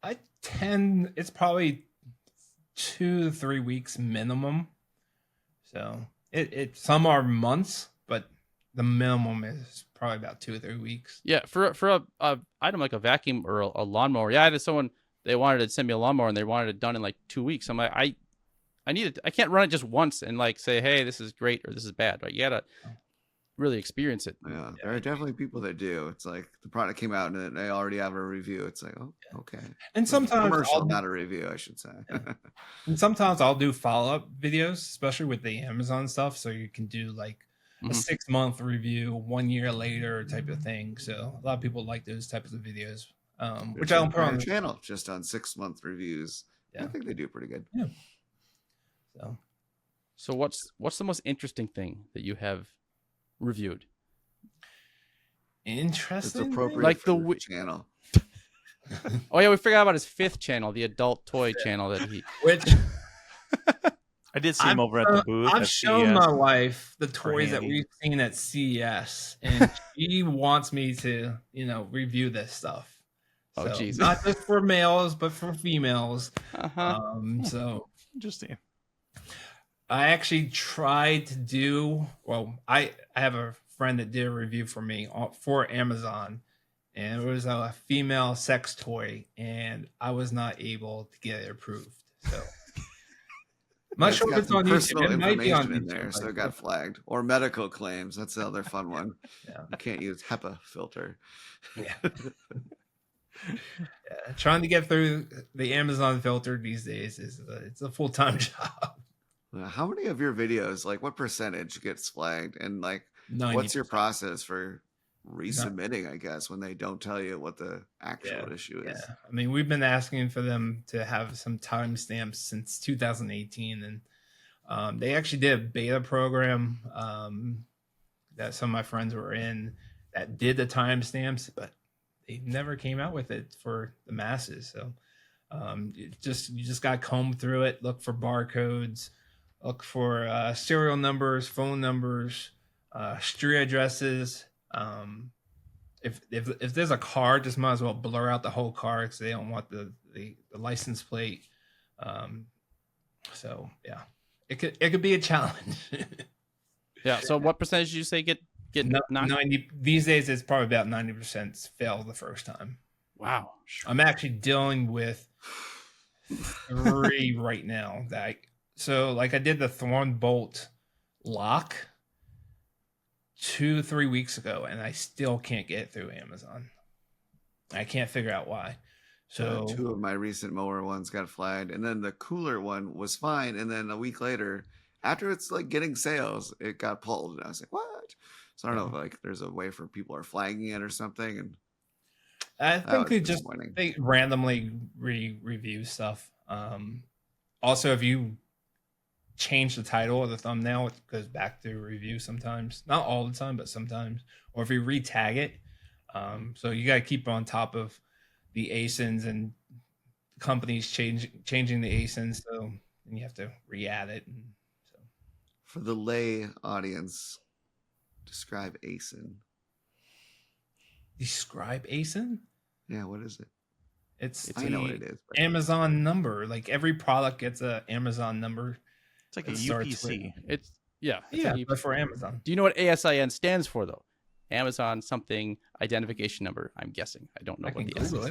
It's probably 2 to 3 weeks minimum. So it some are months, but the minimum is probably about 2 or 3 weeks. Yeah, for a item like a vacuum or a lawnmower. Yeah, I had someone, they wanted to send me a lawnmower and they wanted it done in like 2 weeks. I'm like, I need it. I can't run it just once and like say, hey, this is great or this is bad. Right? You gotta really experience it. Yeah, there are definitely people that do. It's like the product came out and then they already have a review. It's like, oh, okay. And sometimes Commercial, not a review, I should say. And sometimes I'll do follow-up videos, especially with the Amazon stuff. So you can do like a Mhm. 6-month review, 1 year later type of thing. So a lot of people like those types of videos, which I don't put on the channel just on 6-month reviews. I Yeah. think they do pretty good. So So what's the most interesting thing that you have reviewed? It's interesting. appropriate Like for the the channel. Oh yeah, we forgot about his 5th channel, the adult toy channel that he. Which I did see him over at the booth. I've at shown CES. my wife the toys that handy. we've seen at CES, and she wants me to, review this stuff. Oh, So, Jesus. not just for males, but for females. Uh-huh. So Interesting. I actually tried to do well. I have a friend that did a review for me for Amazon, and it was a female sex toy, and I was not able to get it approved. So I'm not sure if it's on personal YouTube. It might be on information in YouTube, there, so but- it got flagged. Or medical claims. That's the other fun one. Yeah. You can't use HEPA filter. Yeah. Yeah, trying to get through the Amazon filter these days is it's a full-time job. How many of your videos, like what percentage gets flagged? And like, 90%. what's your process for resubmitting, I guess, when they don't tell you what the actual issue is? Yeah, I mean, we've been asking for them to have some timestamps since 2018, and they actually did a beta program that some of my friends were in that did the timestamps, but they never came out with it for the masses. So you just got to comb through it, look for barcodes, look for serial numbers, phone numbers, street addresses. If there's a car, just might as well blur out the whole car because they don't want the license plate. So yeah, it could be a challenge. Yeah. So what percentage did you say get 90 these days? It's probably about 90% fail the first time. Wow. I'm actually dealing with 3 right now. I did the Thorn Bolt lock 2-3 weeks ago, and I still can't get it through Amazon. I can't figure out why. So 2 of my recent mower ones got flagged, and then the cooler one was fine. And then a week later, after it's like getting sales, it got pulled, and I was like, "What?" So I don't know if like there's a way for people are flagging it or something. And I think they randomly review stuff. Also, if you change the title or the thumbnail, it goes back to review sometimes. Not all the time, but sometimes. Or if you re-tag it. So you got to keep on top of the ASINs and companies changing the ASINs. So you have to re-add it. So. For the lay audience, describe ASIN. Describe ASIN? Yeah, what is it? I know what it is. Amazon number. Like every product gets an Amazon number. It's like a UPC. It's but for Amazon. Do you know what ASIN stands for though? Amazon something identification number. I'm guessing. I don't know what the S is.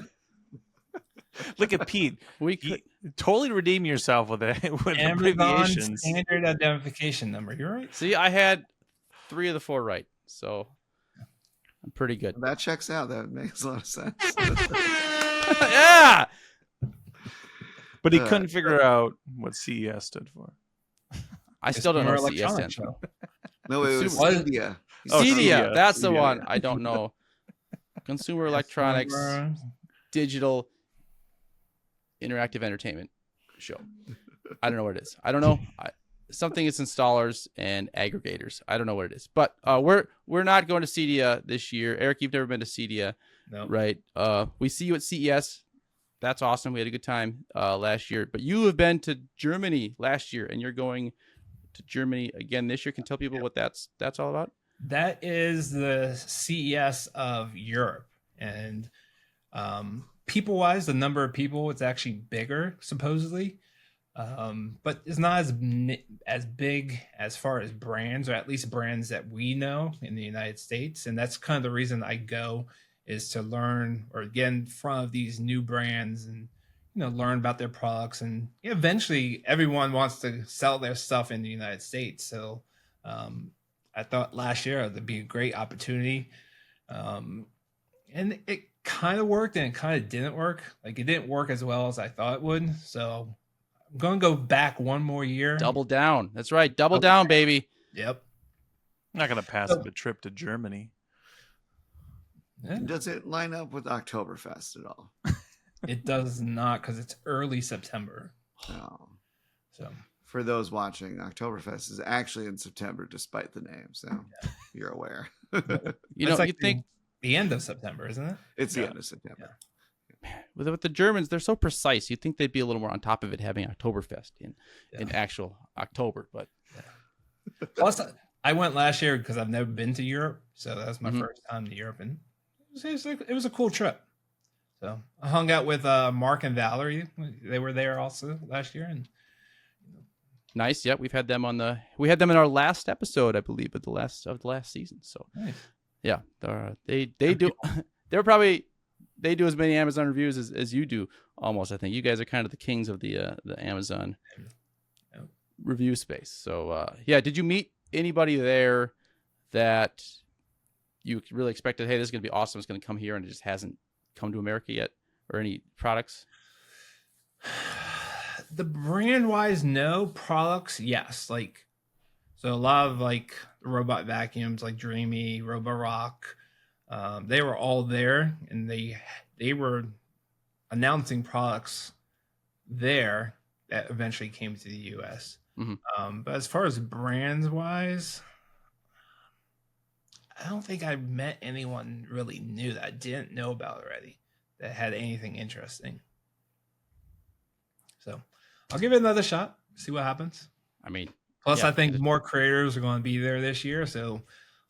Look at Pete. We could totally redeem yourself with it with Amazon abbreviations. standard identification number. You're right. see. I had 3 of the 4 right, so I'm pretty good. That checks out. That makes a lot of sense. Yeah. But he couldn't figure out what CES stood for. I still don't know what CES Electronics stands for. No, it was What? Cedia. Oh, Cedia, Cedia. that's the Cedia. one. I don't know. Consumer electronics, digital, interactive entertainment show. I don't know what it is. I don't know. Something is installers and aggregators. I don't know what it is. But we're not going to Cedia this year. Eric, you've never been to Cedia, No. right? We see you at CES. That's awesome. We had a good time last year. But you have been to Germany last year, and you're going to Germany again this year. Can you tell people what that's all about? That is the CES of Europe, and people-wise, the number of people, it's actually bigger supposedly, but it's not as big as far as brands, or at least brands that we know in the United States. And that's kind of the reason I go, is to learn or get in front of these new brands and learn about their products. And eventually, everyone wants to sell their stuff in the United States. So I thought last year that'd be a great opportunity. And it kind of worked and it kind of didn't work. Like it didn't work as well as I thought it would. So I'm going to go back one more year. Double down. That's right. Double down, baby. Yep. I'm not going to pass up a trip to Germany. Yeah. Does it line up with Oktoberfest at all? It does not, because it's early September. No. So For those watching, Oktoberfest is actually in September, despite the name. So you're aware. You think the end of September, isn't it? It's the end of September. with the Germans, they're so precise. You'd think they'd be a little more on top of it, having Oktoberfest in actual October. But Plus, I went last year because I've never been to Europe, so that was my first time to Europe, and it was a cool trip. So I hung out with Mark and Valerie. They were there also last year, and Nice. Yeah, we had them in our last episode, I believe, of the last season. So Nice. yeah, they do. They do as many Amazon reviews as you do. Almost, I think you guys are kind of the kings of the Amazon review space. So yeah, did you meet anybody there that you really expected? Hey, this is gonna be awesome. It's gonna come here, and it just hasn't come to America yet, or any products? The brand wise, no. Products, yes. Like, so a lot of like robot vacuums, like Dreamy, Roborock, they were all there, and they were announcing products there that eventually came to the U.S. Mm-hmm. But as far as brands wise, I don't think I met anyone really new that I didn't know about already that had anything interesting. So I'll give it another shot, see what happens. I mean, plus, yeah, I think more creators are going to be there this year, so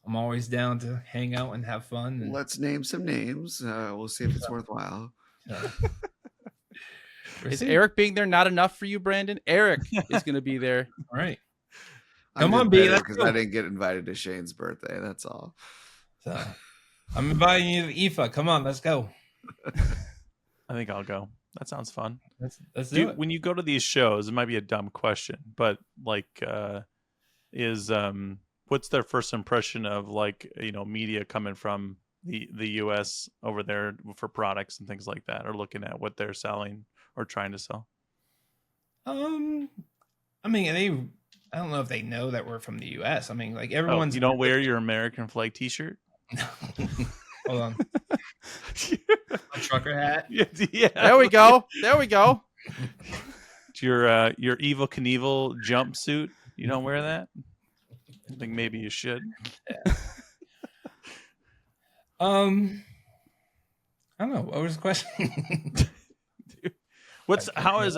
I'm always down to hang out and have fun. And, Let's name some names. We'll see if it's worthwhile. is Eric being there not enough for you, Brandon? Eric is going to be there. All right. Come on, B, let's because go. I didn't get invited to Shane's birthday. That's all. So, I'm inviting you to IFA. Come on, let's go. I think I'll go. That sounds fun. Let's do it. When you go to these shows, it might be a dumb question, but like, what's their first impression of like, media coming from the U.S. over there for products and things like that, or looking at what they're selling or trying to sell? I mean, I don't know if they know that we're from the U.S. I mean, like everyone's. You don't wear your American flag T-shirt? Hold on. A trucker hat. Yeah. There we go. Your Evel Knievel jumpsuit. You don't wear that? I think maybe you should. Yeah. I don't know. What was the question? How does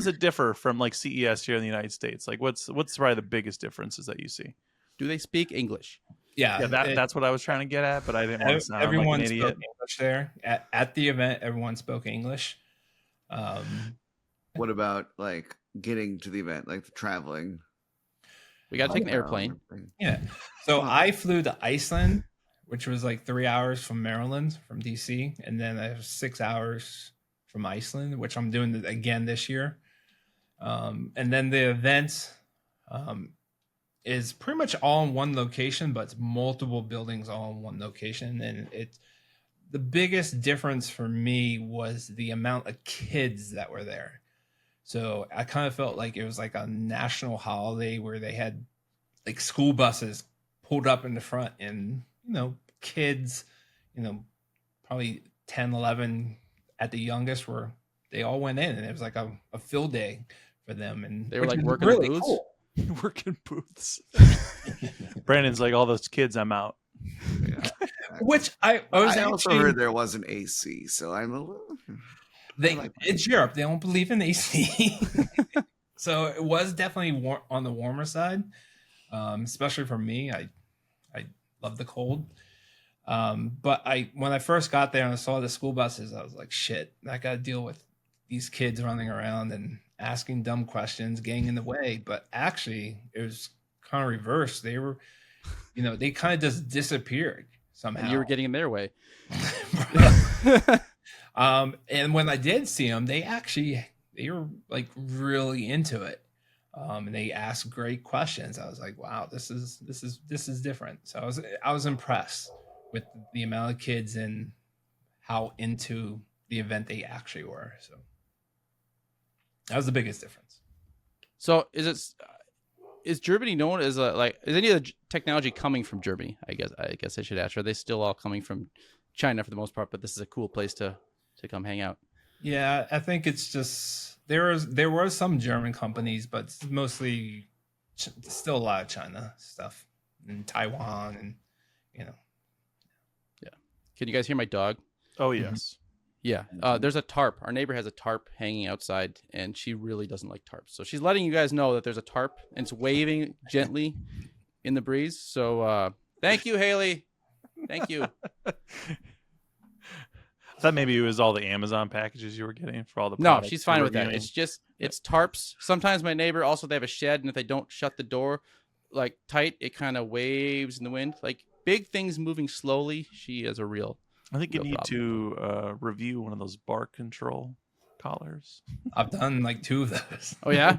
it differ from like CES here in the United States? Like what's probably the biggest differences that you see? Do they speak English? Yeah, that's what I was trying to get at, but I didn't want to sound everyone like an idiot. spoke English there at the event. Everyone spoke English. What about like getting to the event, like the traveling? We got to take an airplane. Yeah. So I flew to Iceland, which was like 3 hours from Maryland, from DC, and then I have 6 hours from Iceland, which I'm doing again this year. And then the event is pretty much all in one location, but it's multiple buildings all in one location. And the biggest difference for me was the amount of kids that were there. So I kind of felt like it was like a national holiday where they had like school buses pulled up in the front, and kids, probably 10, 11 at the youngest, where they all went in, and it was like a field day for them. And they were like working really booths. Cool. Working booths. Brandon's like, all those kids, I'm out. Yeah. Which I also heard there wasn't AC, so I'm a little. It's Europe. They don't believe in AC. So it was definitely on the warmer side, especially for me. I love the cold. But when I first got there and I saw the school buses, I was like, shit, I got to deal with these kids running around and asking dumb questions, getting in the way. But actually, it was kind of reversed. They were, they kind of just disappeared somehow. And you were getting in their way. And when I did see them, they were like really into it. And they asked great questions. I was like, wow, this is different. So I was impressed with the amount of kids and how into the event they actually were. So that was the biggest difference. So is Germany known as is any of the technology coming from Germany? I guess I should ask. Are they still all coming from China for the most part? But this is a cool place to come hang out. Yeah, I think it's just there were some German companies, but it's mostly still a lot of China stuff and Taiwan, and Yeah. Can you guys hear my dog? Oh yes. Yeah. There's a tarp. Our neighbor has a tarp hanging outside, and she really doesn't like tarps. So she's letting you guys know that there's a tarp, and it's waving gently in the breeze. So thank you, Haley. Thank you. I thought maybe it was all the Amazon packages you were getting for all the No, products she's you fine were with that. reviewing. It's just it's tarps. Sometimes my neighbor also they have a shed, and if they don't shut the door like tight, it kind of waves in the wind. Like big things moving slowly. She is a real. I think you real need problem. to review one of those bark control collars. I've done like 2 of those. Oh yeah,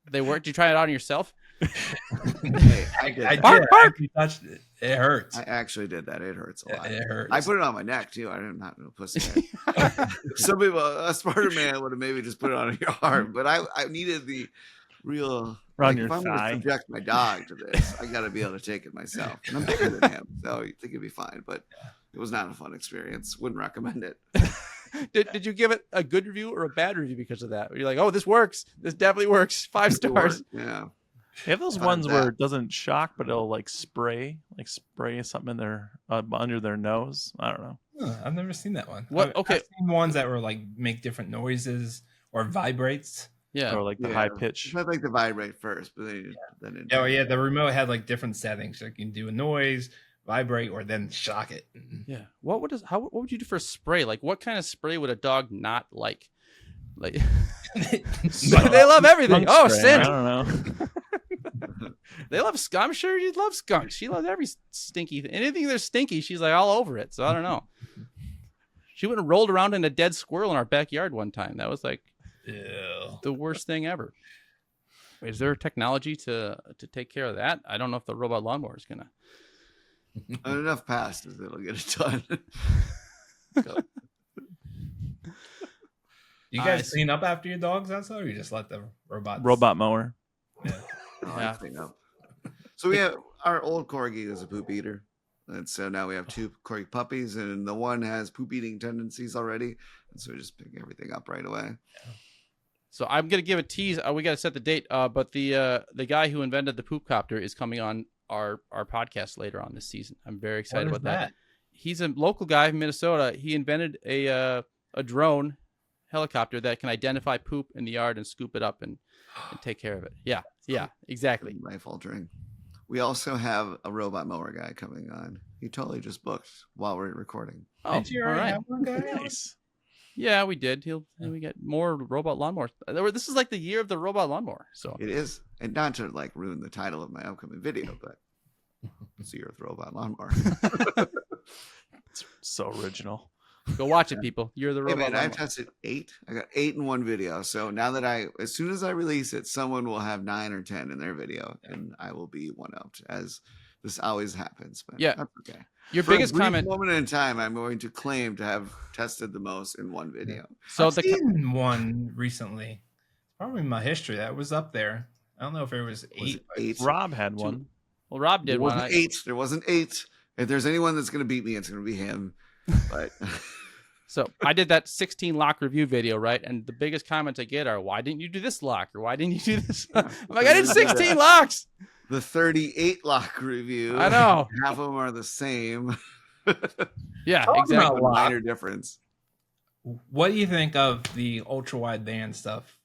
they work. Did you try it on yourself? Hey, I did I that. Bark, did. bark. I actually touched it. It hurts. I actually did that. It hurts a lot. It hurts. I put it on my neck too. I didn't have no pussy. Some people, a smarter man would have maybe just put it on your arm, but I needed the real. On Like, your if I'm going thigh. to subject my dog to this, I got to be able to take it myself. And I'm bigger than him, so you think it'd be fine. But it was not a fun experience. Wouldn't recommend it. Did you give it a good review or a bad review because of that? You're like, oh, this works. This definitely works. 5 stars. Yeah. They have those Not ones bad. where it doesn't shock, but it'll like spray something in their under their nose. I don't know. Huh, I've never seen that one. What- I've okay. seen ones that were like make different noises or vibrates. Yeah. Or like the Yeah. high pitch. I'd like to vibrate first, but then it, Oh yeah, the remote had like different settings. Like you can do a noise, vibrate, or then shock it. Yeah. What would you do for a spray? Like what kind of spray would a dog not like? Like they love everything. Skunk Oh, spray, I scent. don't know. They love skunk. I'm sure you love skunks. She loves every stinky thing. Anything that's stinky, she's like all over it. So I don't know. She went and rolled around in a dead squirrel in our backyard one time. That was like Ew. the worst thing ever. Is there technology to take care of that? I don't know if the robot lawnmower is gonna. enough passes, it'll get it done. You I guys see. clean up after your dogs outside, or you just let the robots? Robot mower. Yeah. Oh, Yeah. I clean up. So we have our old corgi is a poop eater, and so now we have 2 corgi puppies, and the one has poop eating tendencies already, and so we just pick everything up right away. So I'm gonna give a tease. We gotta set the date. But the guy who invented the poop copter is coming on our podcast later on this season. I'm very excited What is about that. He's a local guy from Minnesota. He invented a drone helicopter that can identify poop in the yard and scoop it up and take care of it. Yeah, exactly. Life altering. We also have a robot mower guy coming on. He totally just booked while we're recording. Oh, Did you all already right. have one guy? Nice. Yeah, we did. We get more robot lawnmowers. This is like the year of the robot lawnmower. So It is, and not to like ruin the title of my upcoming video, but it's the year of the robot lawnmower. It's so original. go watch it, people. You're the Hey robot man, I've lawnmower. tested 8. I got 8 in one video. So now that as soon as I release it, someone will have 9 or 10 in their video, and I will be one upped, as this always happens. But Yeah. that's okay. Your For a biggest brief comment. moment in time, I'm going to claim to have tested the most in one video. So I've the seen one recently. Probably in my history that was up there. I don't know if it was 8. Was it but- 8? Rob had one. well, Rob There did one. wasn't 8. There wasn't 8. If there's anyone that's going to beat me, it's going to be him. But So I did that 16 lock review video, right? And the biggest comments I get are, "Why didn't you do this lock?" Or "Why didn't you do this?" I'm like, "I did 16 locks." the 38 lock review, I know. half of them are the same. Yeah, Talking exactly. about lock, Minor difference. what do you think of the ultra wide band stuff?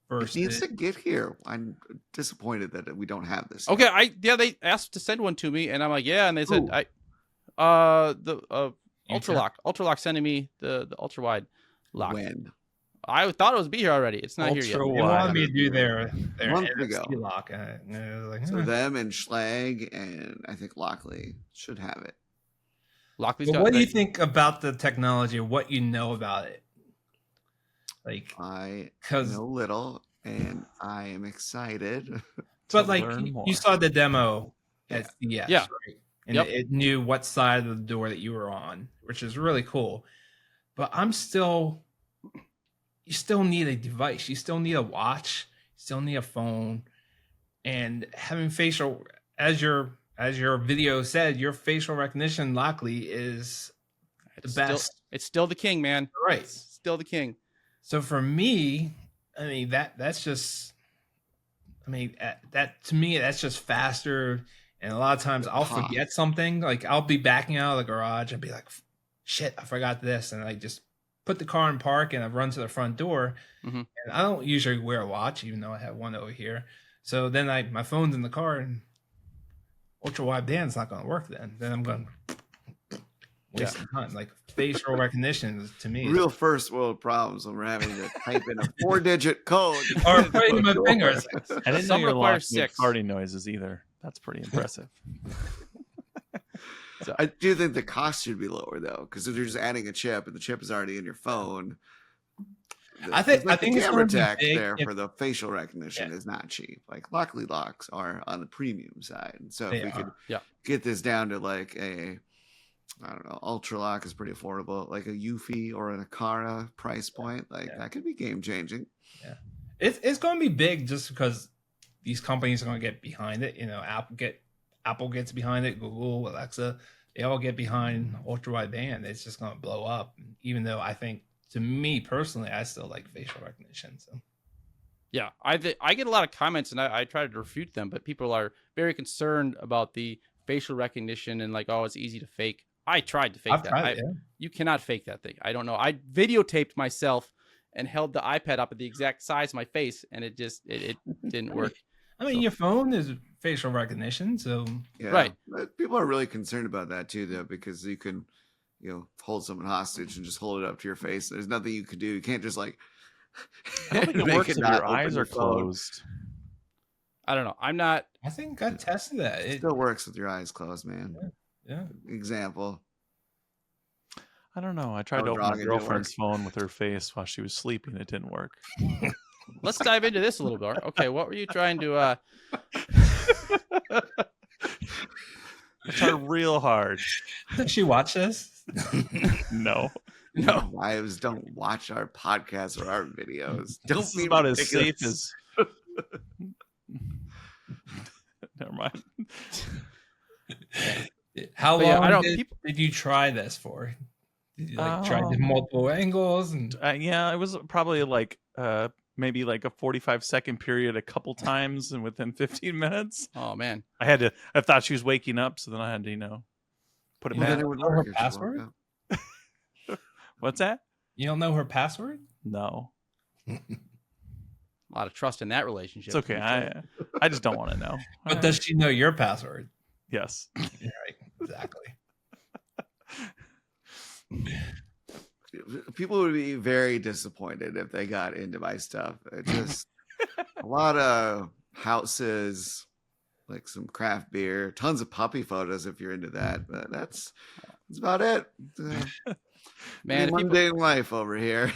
It Versus needs to get here. I'm disappointed that we don't have this. Okay, they asked to send one to me, and I'm like, yeah, and they said, Who? Ultralock sending me the ultra wide lock. When? I thought it was be here already. It's not here yet. Ultra they wide. wanted me to do their Month NFC ago. lock. And I was like, So "Hmm." them and Schlag and I think Lockley should have it. Lockley's But got what do you right. think about the technology? What you know about it? Like, I 'cause- know little and I am excited. but to like learn you more. saw the demo at CES, Yeah. right? And Yep. it knew what side of the door that you were on, which is really cool. But you still need a device. You still need a watch. You still need a phone. And having facial, as your video said, your facial recognition, Lockley, is It's the best. It's still the king, man. Right. It's still the king. So for me, I mean that's just, I mean that to me that's just faster. And a lot of times I'll Huh. forget something. Like I'll be backing out of the garage and be like, "Shit, I forgot this," and I just put the car in park and I run to the front door. Mhm. And I don't usually wear a watch, even though I have one over here. So then my phone's in the car and ultra wide band's not going to work. Then I'm going. wasting time. Like facial recognition is, to me, Real first world problems when we're having to type in a 4-digit code. or putting my fingers. I didn't know Some your require lock made 6. farting noises either. That's pretty impressive. I do think the cost should be lower though, because if you're just adding a chip and the chip is already in your phone, I think the it's camera gonna be tech big there if- for the facial recognition is not cheap. Like luckily locks are on the premium side, and so They if we could are. get this down to like a, I don't know, ultra lock is pretty affordable, like a Eufy or an Akara price point, like that could be game changing. Yeah, it's going to be big just because these companies are going to get behind it. You know, Apple gets behind it, Google, Alexa, they all get behind ultra wideband. It's just going to blow up. Even though I think, to me personally, I still like facial recognition. So Yeah, I get a lot of comments, and I try to refute them, but people are very concerned about the facial recognition and like, oh, it's easy to fake. I tried to fake I've that. tried it, You cannot fake that thing. I don't know. I videotaped myself and held the iPad up at the exact size of my face, and it didn't work. I mean, your phone is facial recognition, so Yeah, Right. But people are really concerned about that too, though, because you can, hold someone hostage and just hold it up to your face. There's nothing you can do. You can't just like. I don't think it make works if not your open eyes the are phone. closed. I don't know. I'm not. I think I tested that. It still works with your eyes closed, man. Yeah. Example. I don't know. I tried to was open wrong, my it didn't work. girlfriend's phone with her face while she was sleeping. It didn't work. Let's dive into this a little bit. Okay, what were you trying to? I tried real hard. Did she watch this? No. No. Wives don't watch our podcasts or our videos. Don't This is be about as ridiculous. safe as. Never mind. How But yeah, long did you try this for? Did you try multiple angles? And Yeah, it was probably like maybe like a 45-second period a couple times, and within 15 minutes, Oh man. I thought she was waking up, so then I had to, put it Well, back. then it would work. Her password? What's that? You don't know her password? No, A lot of trust in that relationship. it's okay. I just don't want to know. But does she know your password? Yes. Right, exactly. People would be very disappointed if they got into my stuff. It just a lot of houses, like some craft beer, tons of puppy photos if you're into that. But that's about it. Man, if mundane life over here.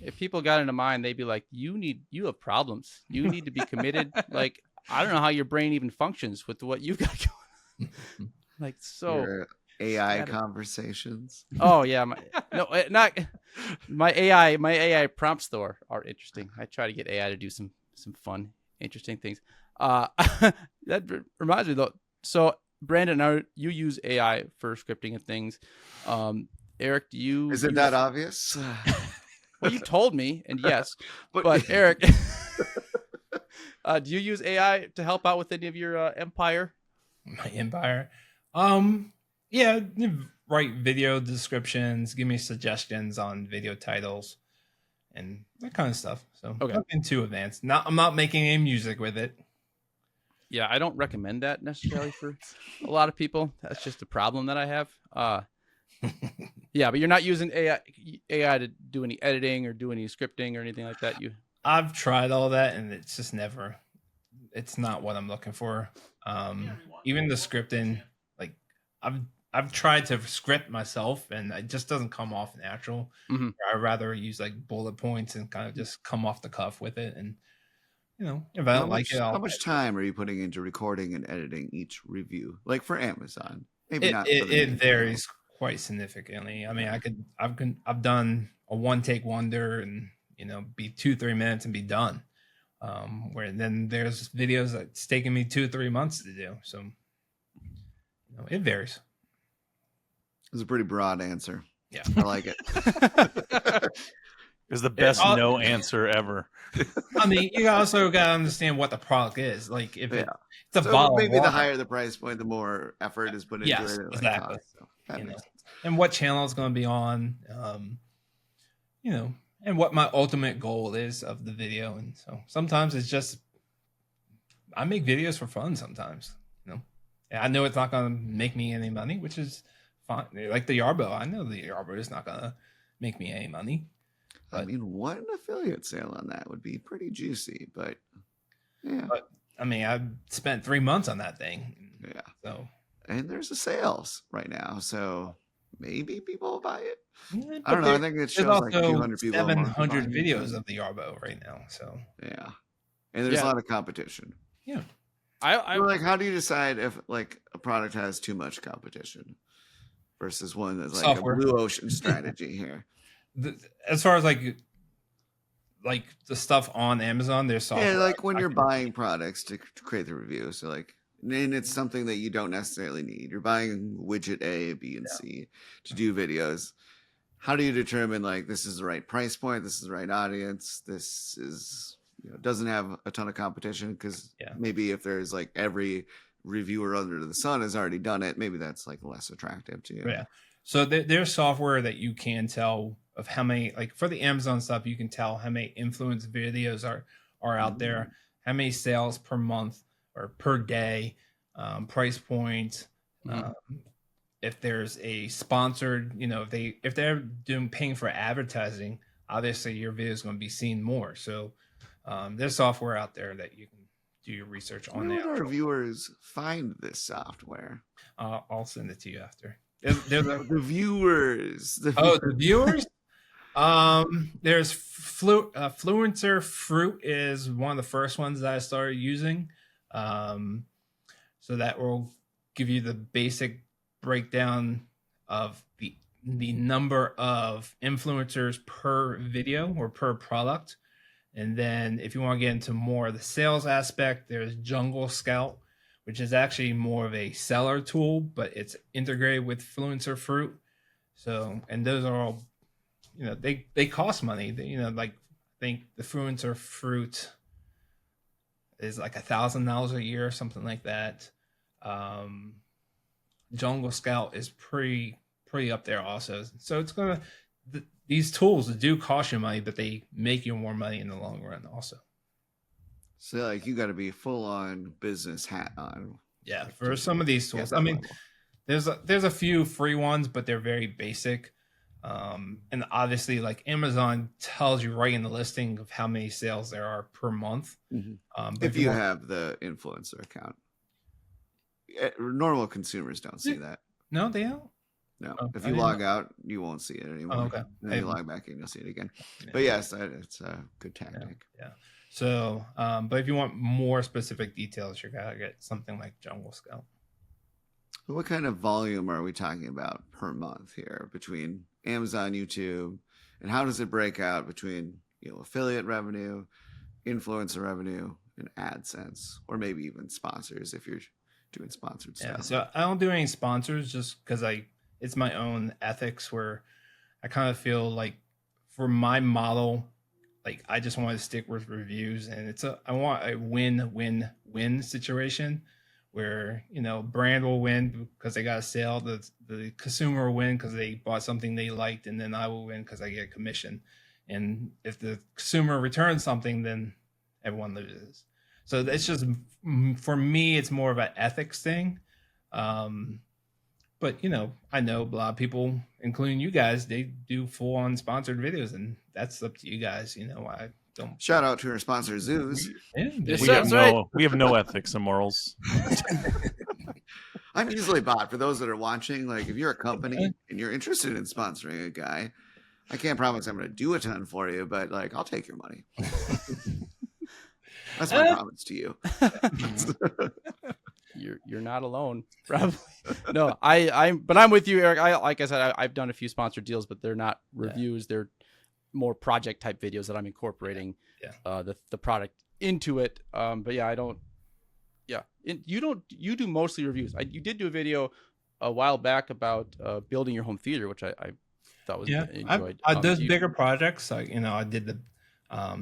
if people got into mine, they'd be like, you have problems. You need to be committed. Like, I don't know how your brain even functions with what you got going on. Like, so Your AI conversations. oh yeah, my AI prompts though are interesting. I try to get AI to do some fun, interesting things. That reminds me though. So Brandon, now you use AI for scripting and things. Eric, do you? Is it that obvious? Well, you told me, and yes, but Eric, do you use AI to help out with any of your empire? My empire. Yeah, write video descriptions, give me suggestions on video titles and that kind of stuff. So nothing too advanced. I'm not making any music with it. Yeah, I don't recommend that necessarily for a lot of people. That's just a problem that I have. Yeah, but you're not using AI to do any editing or do any scripting or anything like that. I've tried all that and it's just it's not what I'm looking for. Even the scripting, like I've tried to script myself and it just doesn't come off natural. Mm-hmm. I'd rather use like bullet points and kind of just come off the cuff with it. And if I don't like it, how much time are you putting into recording and editing each review? Like for Amazon, maybe not. It varies quite significantly. I mean, I've done a one take wonder and be 2-3 minutes and be done. Where then there's videos that's taking me 2-3 months to do. So it varies. It's a pretty broad answer. Yeah, I like it. It's the best no answer ever. I mean, you also got to understand what the product is. Like if it's a so bottle, maybe the higher the price point, the more effort is put into yes, it. Exactly. So and what channel it's going to be on, and what my ultimate goal is of the video. And so sometimes it's just I make videos for fun. Sometimes, I know it's not going to make me any money, which is fine. Like the Yarbo, I know the Yarbo is not gonna make me any money. I mean, one affiliate sale on that would be pretty juicy, but yeah. But I mean, I've spent 3 months on that thing. Yeah. So, and there's a sales right now, so maybe people will buy it. yeah, I don't know. I think it shows like 200 people. 700 videos of the Yarbo right now. So yeah, and there's a lot of competition. Yeah. I like, how do you decide if like a product has too much competition versus one that's like software. A blue ocean strategy here? As far as like the stuff on Amazon, there's software. Yeah, like when you're buying products to create the review. So like, and it's something that you don't necessarily need. You're buying widget A, B, and C to do videos. How do you determine like this is the right price point? This is the right audience. This is, doesn't have a ton of competition, because maybe if there's like every reviewer under the sun has already done it, maybe that's like less attractive to you. Yeah. So there's software that you can tell of how many, like for the Amazon stuff, you can tell how many influence videos are out there, how many sales per month or per day, price point. If there's a sponsored, if they're paying for advertising, obviously your video is going to be seen more. So there's software out there that you can do your research on. Where would our viewers find this software? I'll send it to you after. The viewers. The viewers. There's Fluencer Fruit is one of the first ones that I started using. So that will give you the basic breakdown of the number of influencers per video or per product. And then if you want to get into more of the sales aspect, there's Jungle Scout, which is actually more of a seller tool, but it's integrated with Fluencer Fruit. So, and those are all, they cost money. Like I think the Fluencer Fruit is like $1,000 a year or something like that. Jungle Scout is pretty up there also. So it's these tools do cost you money, but they make you more money in the long run also. So like you got to be full on business hat on. Yeah, for some of these tools. I mean, there's a few free ones, but they're very basic. And obviously, like Amazon tells you right in the listing of how many sales there are per month. But if you have the influencer account, normal consumers don't see that. No, they don't. No, if you log out, you won't see it anymore. Oh, okay. And then you log back in, you'll see it again. Yeah. But yes, it's a good tactic. Yeah. So, but if you want more specific details, you're gonna get something like Jungle Scout. What kind of volume are we talking about per month here between Amazon, YouTube, and how does it break out between affiliate revenue, influencer revenue, and AdSense, or maybe even sponsors if you're doing sponsored stuff? Yeah. So I don't do any sponsors just because it's my own ethics where I kind of feel like for my model, like I just want to stick with reviews, and I want a win-win-win situation where brand will win because they got a sale, the consumer will win because they bought something they liked, and then I will win because I get a commission. And if the consumer returns something, then everyone loses. So it's just, for me, it's more of an ethics thing. But I know a lot of people, including you guys, they do full-on sponsored videos, and that's up to you guys. I don't. Shout out to our sponsor, Zooz. Yeah, we have no ethics and morals. I'm easily bought. For those that are watching, like if you're a company and you're interested in sponsoring a guy, I can't promise I'm going to do a ton for you, but like I'll take your money. That's my promise to you. You're not alone, probably. No, but I'm with you, Eric. Like I said, I've done a few sponsored deals, but they're not reviews. They're more project type videos that I'm incorporating the product into it. But yeah, I don't. Yeah, you do mostly reviews. You did do a video a while back about building your home theater, which I thought was enjoyed. Those bigger projects, I did the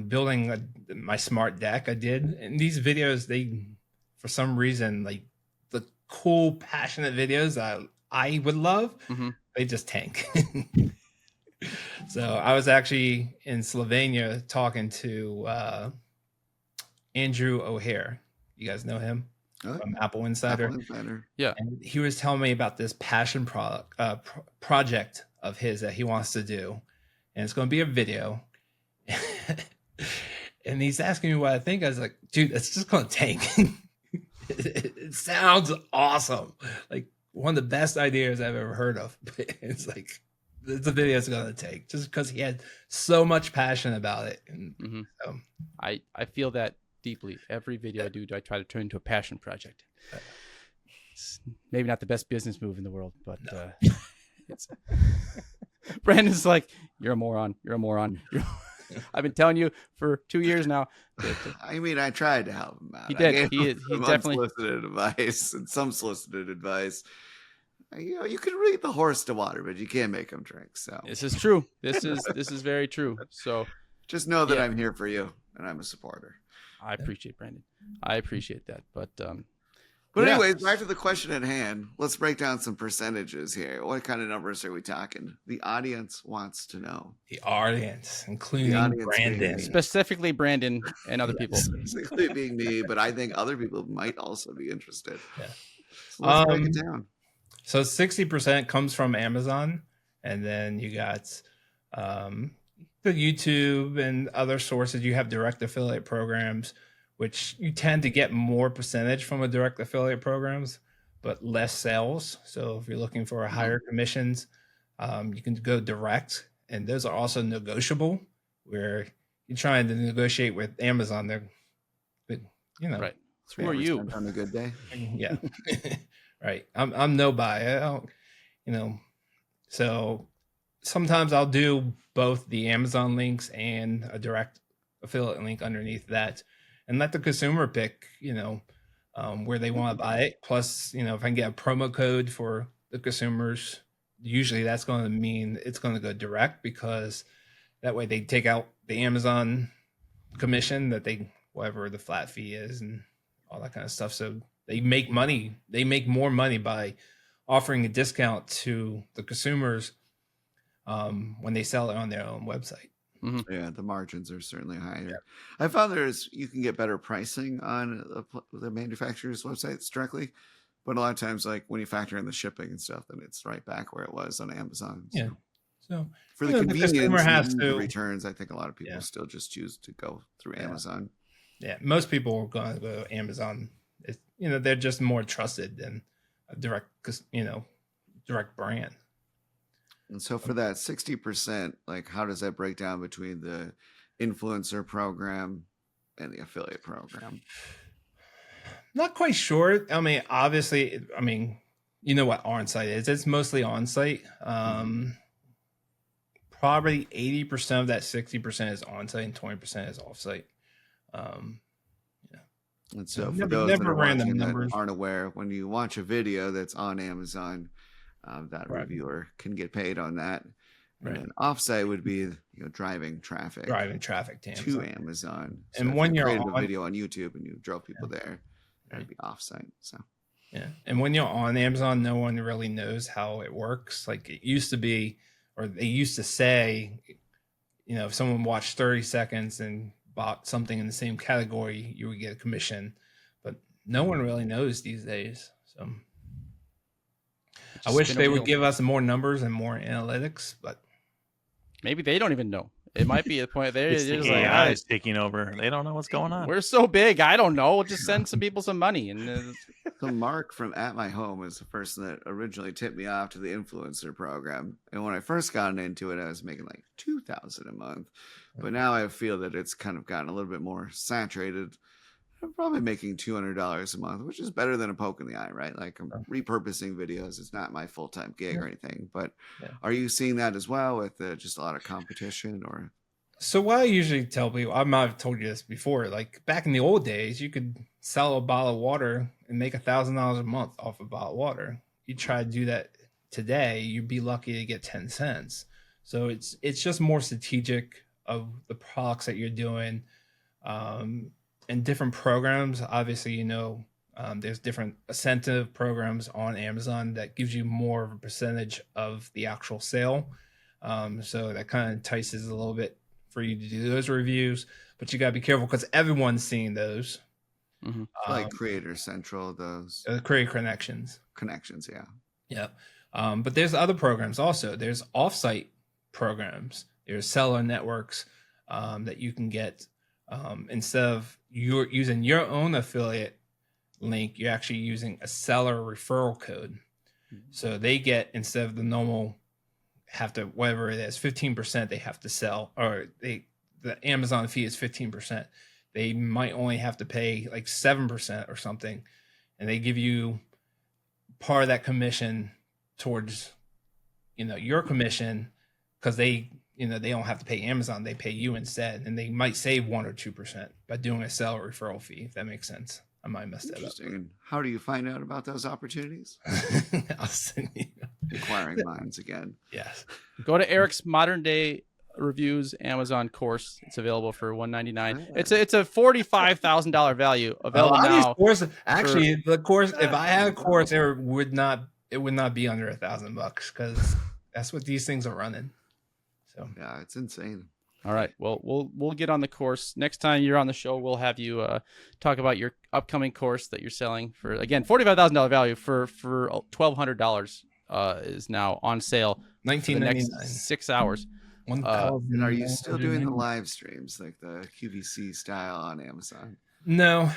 building my smart deck. I did, and these videos, they for some reason, like the cool, passionate videos that I would love, they just tank. So I was actually in Slovenia talking to Andrew O'Hare. You guys know him? from Apple Insider. Apple Insider. Yeah. And he was telling me about this passion project of his that he wants to do. And it's going to be a video. And he's asking me what I think. I was like, dude, it's just going to tank. It sounds awesome. Like one of the best ideas I've ever heard of. It's like, it's a video that's going to take just because he had so much passion about it. And so, I feel that deeply. Every video I do, I try to turn into a passion project. It's maybe not the best business move in the world, but it's Brandon's like, you're a moron. You're a moron. I've been telling you for 2 years now. I mean, I tried to help him out. He did. He definitely unsolicited advice and some solicited advice. You know, you can lead the horse to water, but you can't make him drink. So this is true. This is very true. So just know that I'm here for you and I'm a supporter. I appreciate Brandon. I appreciate that. But anyways, back to the question at hand. Let's break down some percentages here. What kind of numbers are we talking? The audience wants to know. the audience, including Brandon. specifically Brandon and other people. Specifically being me, but I think other people might also be interested. Yeah. So let's break it down. So 60% comes from Amazon, and then you got the YouTube and other sources. You have direct affiliate programs, which you tend to get more percentage from a direct affiliate programs, but less sales. So if you're looking for higher commissions, you can go direct, and those are also negotiable. Where you're trying to negotiate with Amazon, they're, Right. Who are you? On a good day. Yeah. Right. I'm no buy. I don't, so sometimes I'll do both the Amazon links and a direct affiliate link underneath that and let the consumer pick, where they want to buy it. Plus, if I can get a promo code for the consumers, usually that's going to mean it's going to go direct, because that way they take out the Amazon commission that whatever the flat fee is and all that kind of stuff. So they make money. They make more money by offering a discount to the consumers when they sell it on their own website. Mm-hmm. Yeah, the margins are certainly higher. Yeah. I found you can get better pricing on the manufacturer's websites directly, but a lot of times, like when you factor in the shipping and stuff, then it's right back where it was on Amazon. So. Yeah. So for the convenience and the to returns, I think a lot of people still just choose to go through Amazon. Yeah, most people are going to go Amazon. They're just more trusted than a direct brand. And so for that 60%, like how does that break down between the influencer program and the affiliate program? Not quite sure. I mean, obviously, you know what on-site is. It's mostly on-site. Probably 80% of that 60% is on-site and 20% is off-site. And so for those that are watching that aren't aware, when you watch a video that's on Amazon, that reviewer can get paid on that. And then offsite would be driving traffic to Amazon. So and when you're created a video on YouTube and you drove people there, that'd be offsite. So yeah, and when you're on Amazon, no one really knows how it works. Like it used to be, or they used to say, if someone watched 30 seconds and bought something in the same category, you would get a commission, but no one really knows these days. So I wish they would give us more numbers and more analytics, but maybe they don't even know. It might be a point there. It's just AI is taking over. They don't know what's going on. We're so big. I don't know. We'll just send some people some money. And so Mark from At My Home is the person that originally tipped me off to the influencer program. And when I first got into it, I was making like $2,000 a month. But now I feel that it's kind of gotten a little bit more saturated. I'm probably making $200 a month, which is better than a poke in the eye, right? Like I'm repurposing videos. It's not my full-time gig or anything, but are you seeing that as well with just a lot of competition? Or so what I usually tell people, I might have told you this before, like back in the old days, you could sell a bottle of water and make $1,000 a month off a bottle of water. You try to do that today, you'd be lucky to get 10 cents. So it's just more strategic of the products that you're doing. And different programs, obviously, there's different incentive programs on Amazon that gives you more of a percentage of the actual sale. So that kind of entices a little bit for you to do those reviews, but you got to be careful because everyone's seeing those. Mhm. Like Creator Central, those Create connections. connections. Yeah. Yeah. But there's other programs also. There's offsite programs. There's seller networks that you can get instead of you're using your own affiliate link, you're actually using a seller referral code. So they get, instead of the normal have to, whatever it is, 15% they have to sell, or the Amazon fee is 15%. They might only have to pay like 7% or something. And they give you part of that commission towards, your commission, because they don't have to pay Amazon, they pay you instead. And they might save 1 or 2% by doing a seller referral fee, if that makes sense. I might mess that up. Interesting. And how do you find out about those opportunities? I'll send you. Inquiring minds again. Yes. Go to Eric's Modern Day Reviews Amazon course. It's available for $199. It's a $45,000 value available now. Courses, actually, the course, if I had a course, it would not be under $1,000 because that's what these things are running. So Yeah, it's insane. All right. Well, we'll get on the course. Next time you're on the show, we'll have you talk about your upcoming course that you're selling for, again, $45,000 value for $1,200 is now on sale for the next 6 hours. And are you still doing the live streams, like the QVC style on Amazon? No.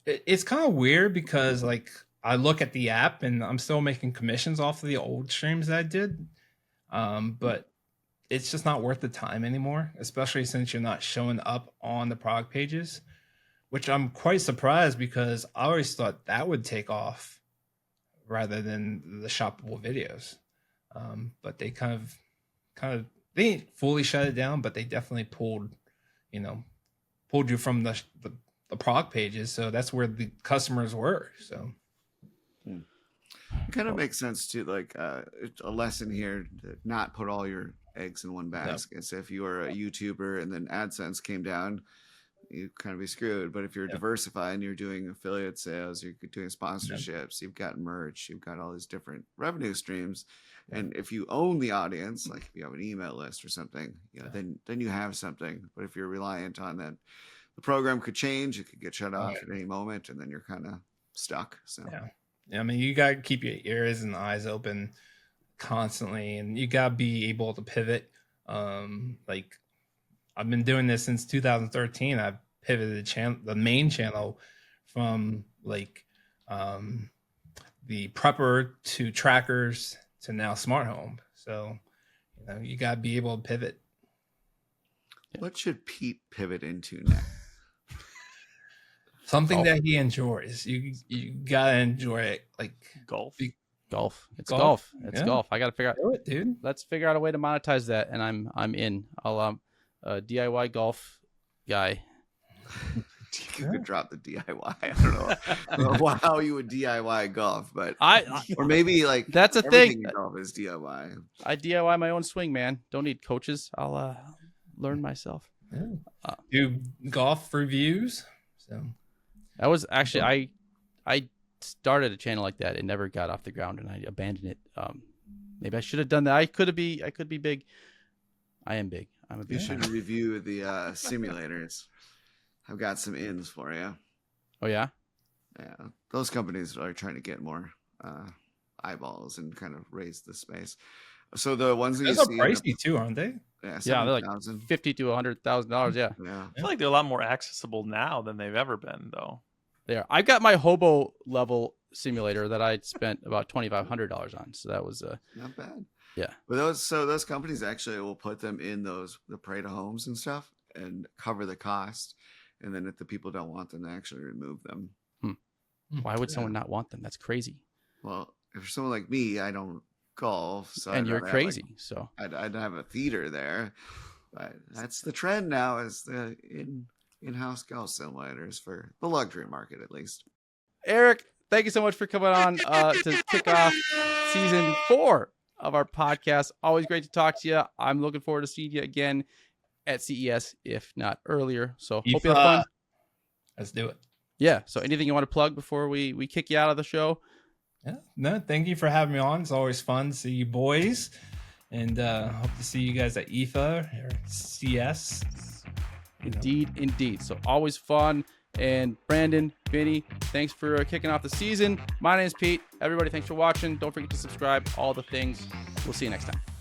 It's kind of weird because like I look at the app and I'm still making commissions off of the old streams that I did. But it's just not worth the time anymore, especially since you're not showing up on the product pages, which I'm quite surprised because I always thought that would take off rather than the shoppable videos. But they kind of they didn't fully shut it down, but they definitely pulled you from the product pages. So that's where the customers were. So it kind of makes sense too. Like a lesson here to not put all your eggs in one basket. So if you are a YouTuber and then AdSense came down, you kind of be screwed. But if you're diversifying, you're doing affiliate sales, you're doing sponsorships, you've got merch, you've got all these different revenue streams. And if you own the audience, like if you have an email list or something, then you have something. But if you're reliant on that, the program could change, it could get shut off at any moment, and then you're kind of stuck. So I mean, you got to keep your ears and eyes open constantly, and you got to be able to pivot. Like I've been doing this since 2013. I've pivoted the main channel from like the prepper to trackers to now smart home. So you got to be able to pivot. What should Pete pivot into next? Something that he enjoys. You gotta enjoy it, like Golf. It's Golf. golf. It's golf. I gotta figure out. Do it, dude. Let's figure out a way to monetize that, and I'm in. I'll DIY golf guy. You could drop the DIY. I don't know how you would DIY golf, but or maybe like that's a thing. Golf is DIY. I DIY my own swing, man. Don't need coaches. I'll learn myself. Do golf reviews. So that was actually I started a channel like that. It never got off the ground, and I abandoned it. Maybe I should have done that. I could be big. I am big. I'm a big. You should review the simulators. I've got some ins for you. Oh yeah. Yeah, those companies are trying to get more eyeballs and kind of raise the space. So the ones that you see, pricey too, aren't they? Yeah, they're like $50,000 to $100,000. Yeah. Yeah. I feel like they're a lot more accessible now than they've ever been, though. There, I've got my hobo level simulator that I spent about $2,500 on. So that was not bad. Yeah. But those companies actually will put them in the Pareto homes and stuff and cover the cost. And then if the people don't want them, they actually remove them. Why would someone not want them? That's crazy. Well, if someone like me, I don't golf, so and you're crazy. So I'd have a theater there. But that's the trend now, is the in-house golf simulators for the luxury market, at least. Eric, thank you so much for coming on to kick off season 4 of our podcast. Always great to talk to you. I'm looking forward to seeing you again at CES, if not earlier. So hope you have fun. Let's do it. Yeah. So anything you want to plug before we kick you out of the show? Yeah. No, thank you for having me on. It's always fun to see you boys. And hope to see you guys at IFA or CS. Indeed. So always fun. And Brandon, Vinny, thanks for kicking off the season. My name's Pete. Everybody, thanks for watching. Don't forget to subscribe, all the things. We'll see you next time.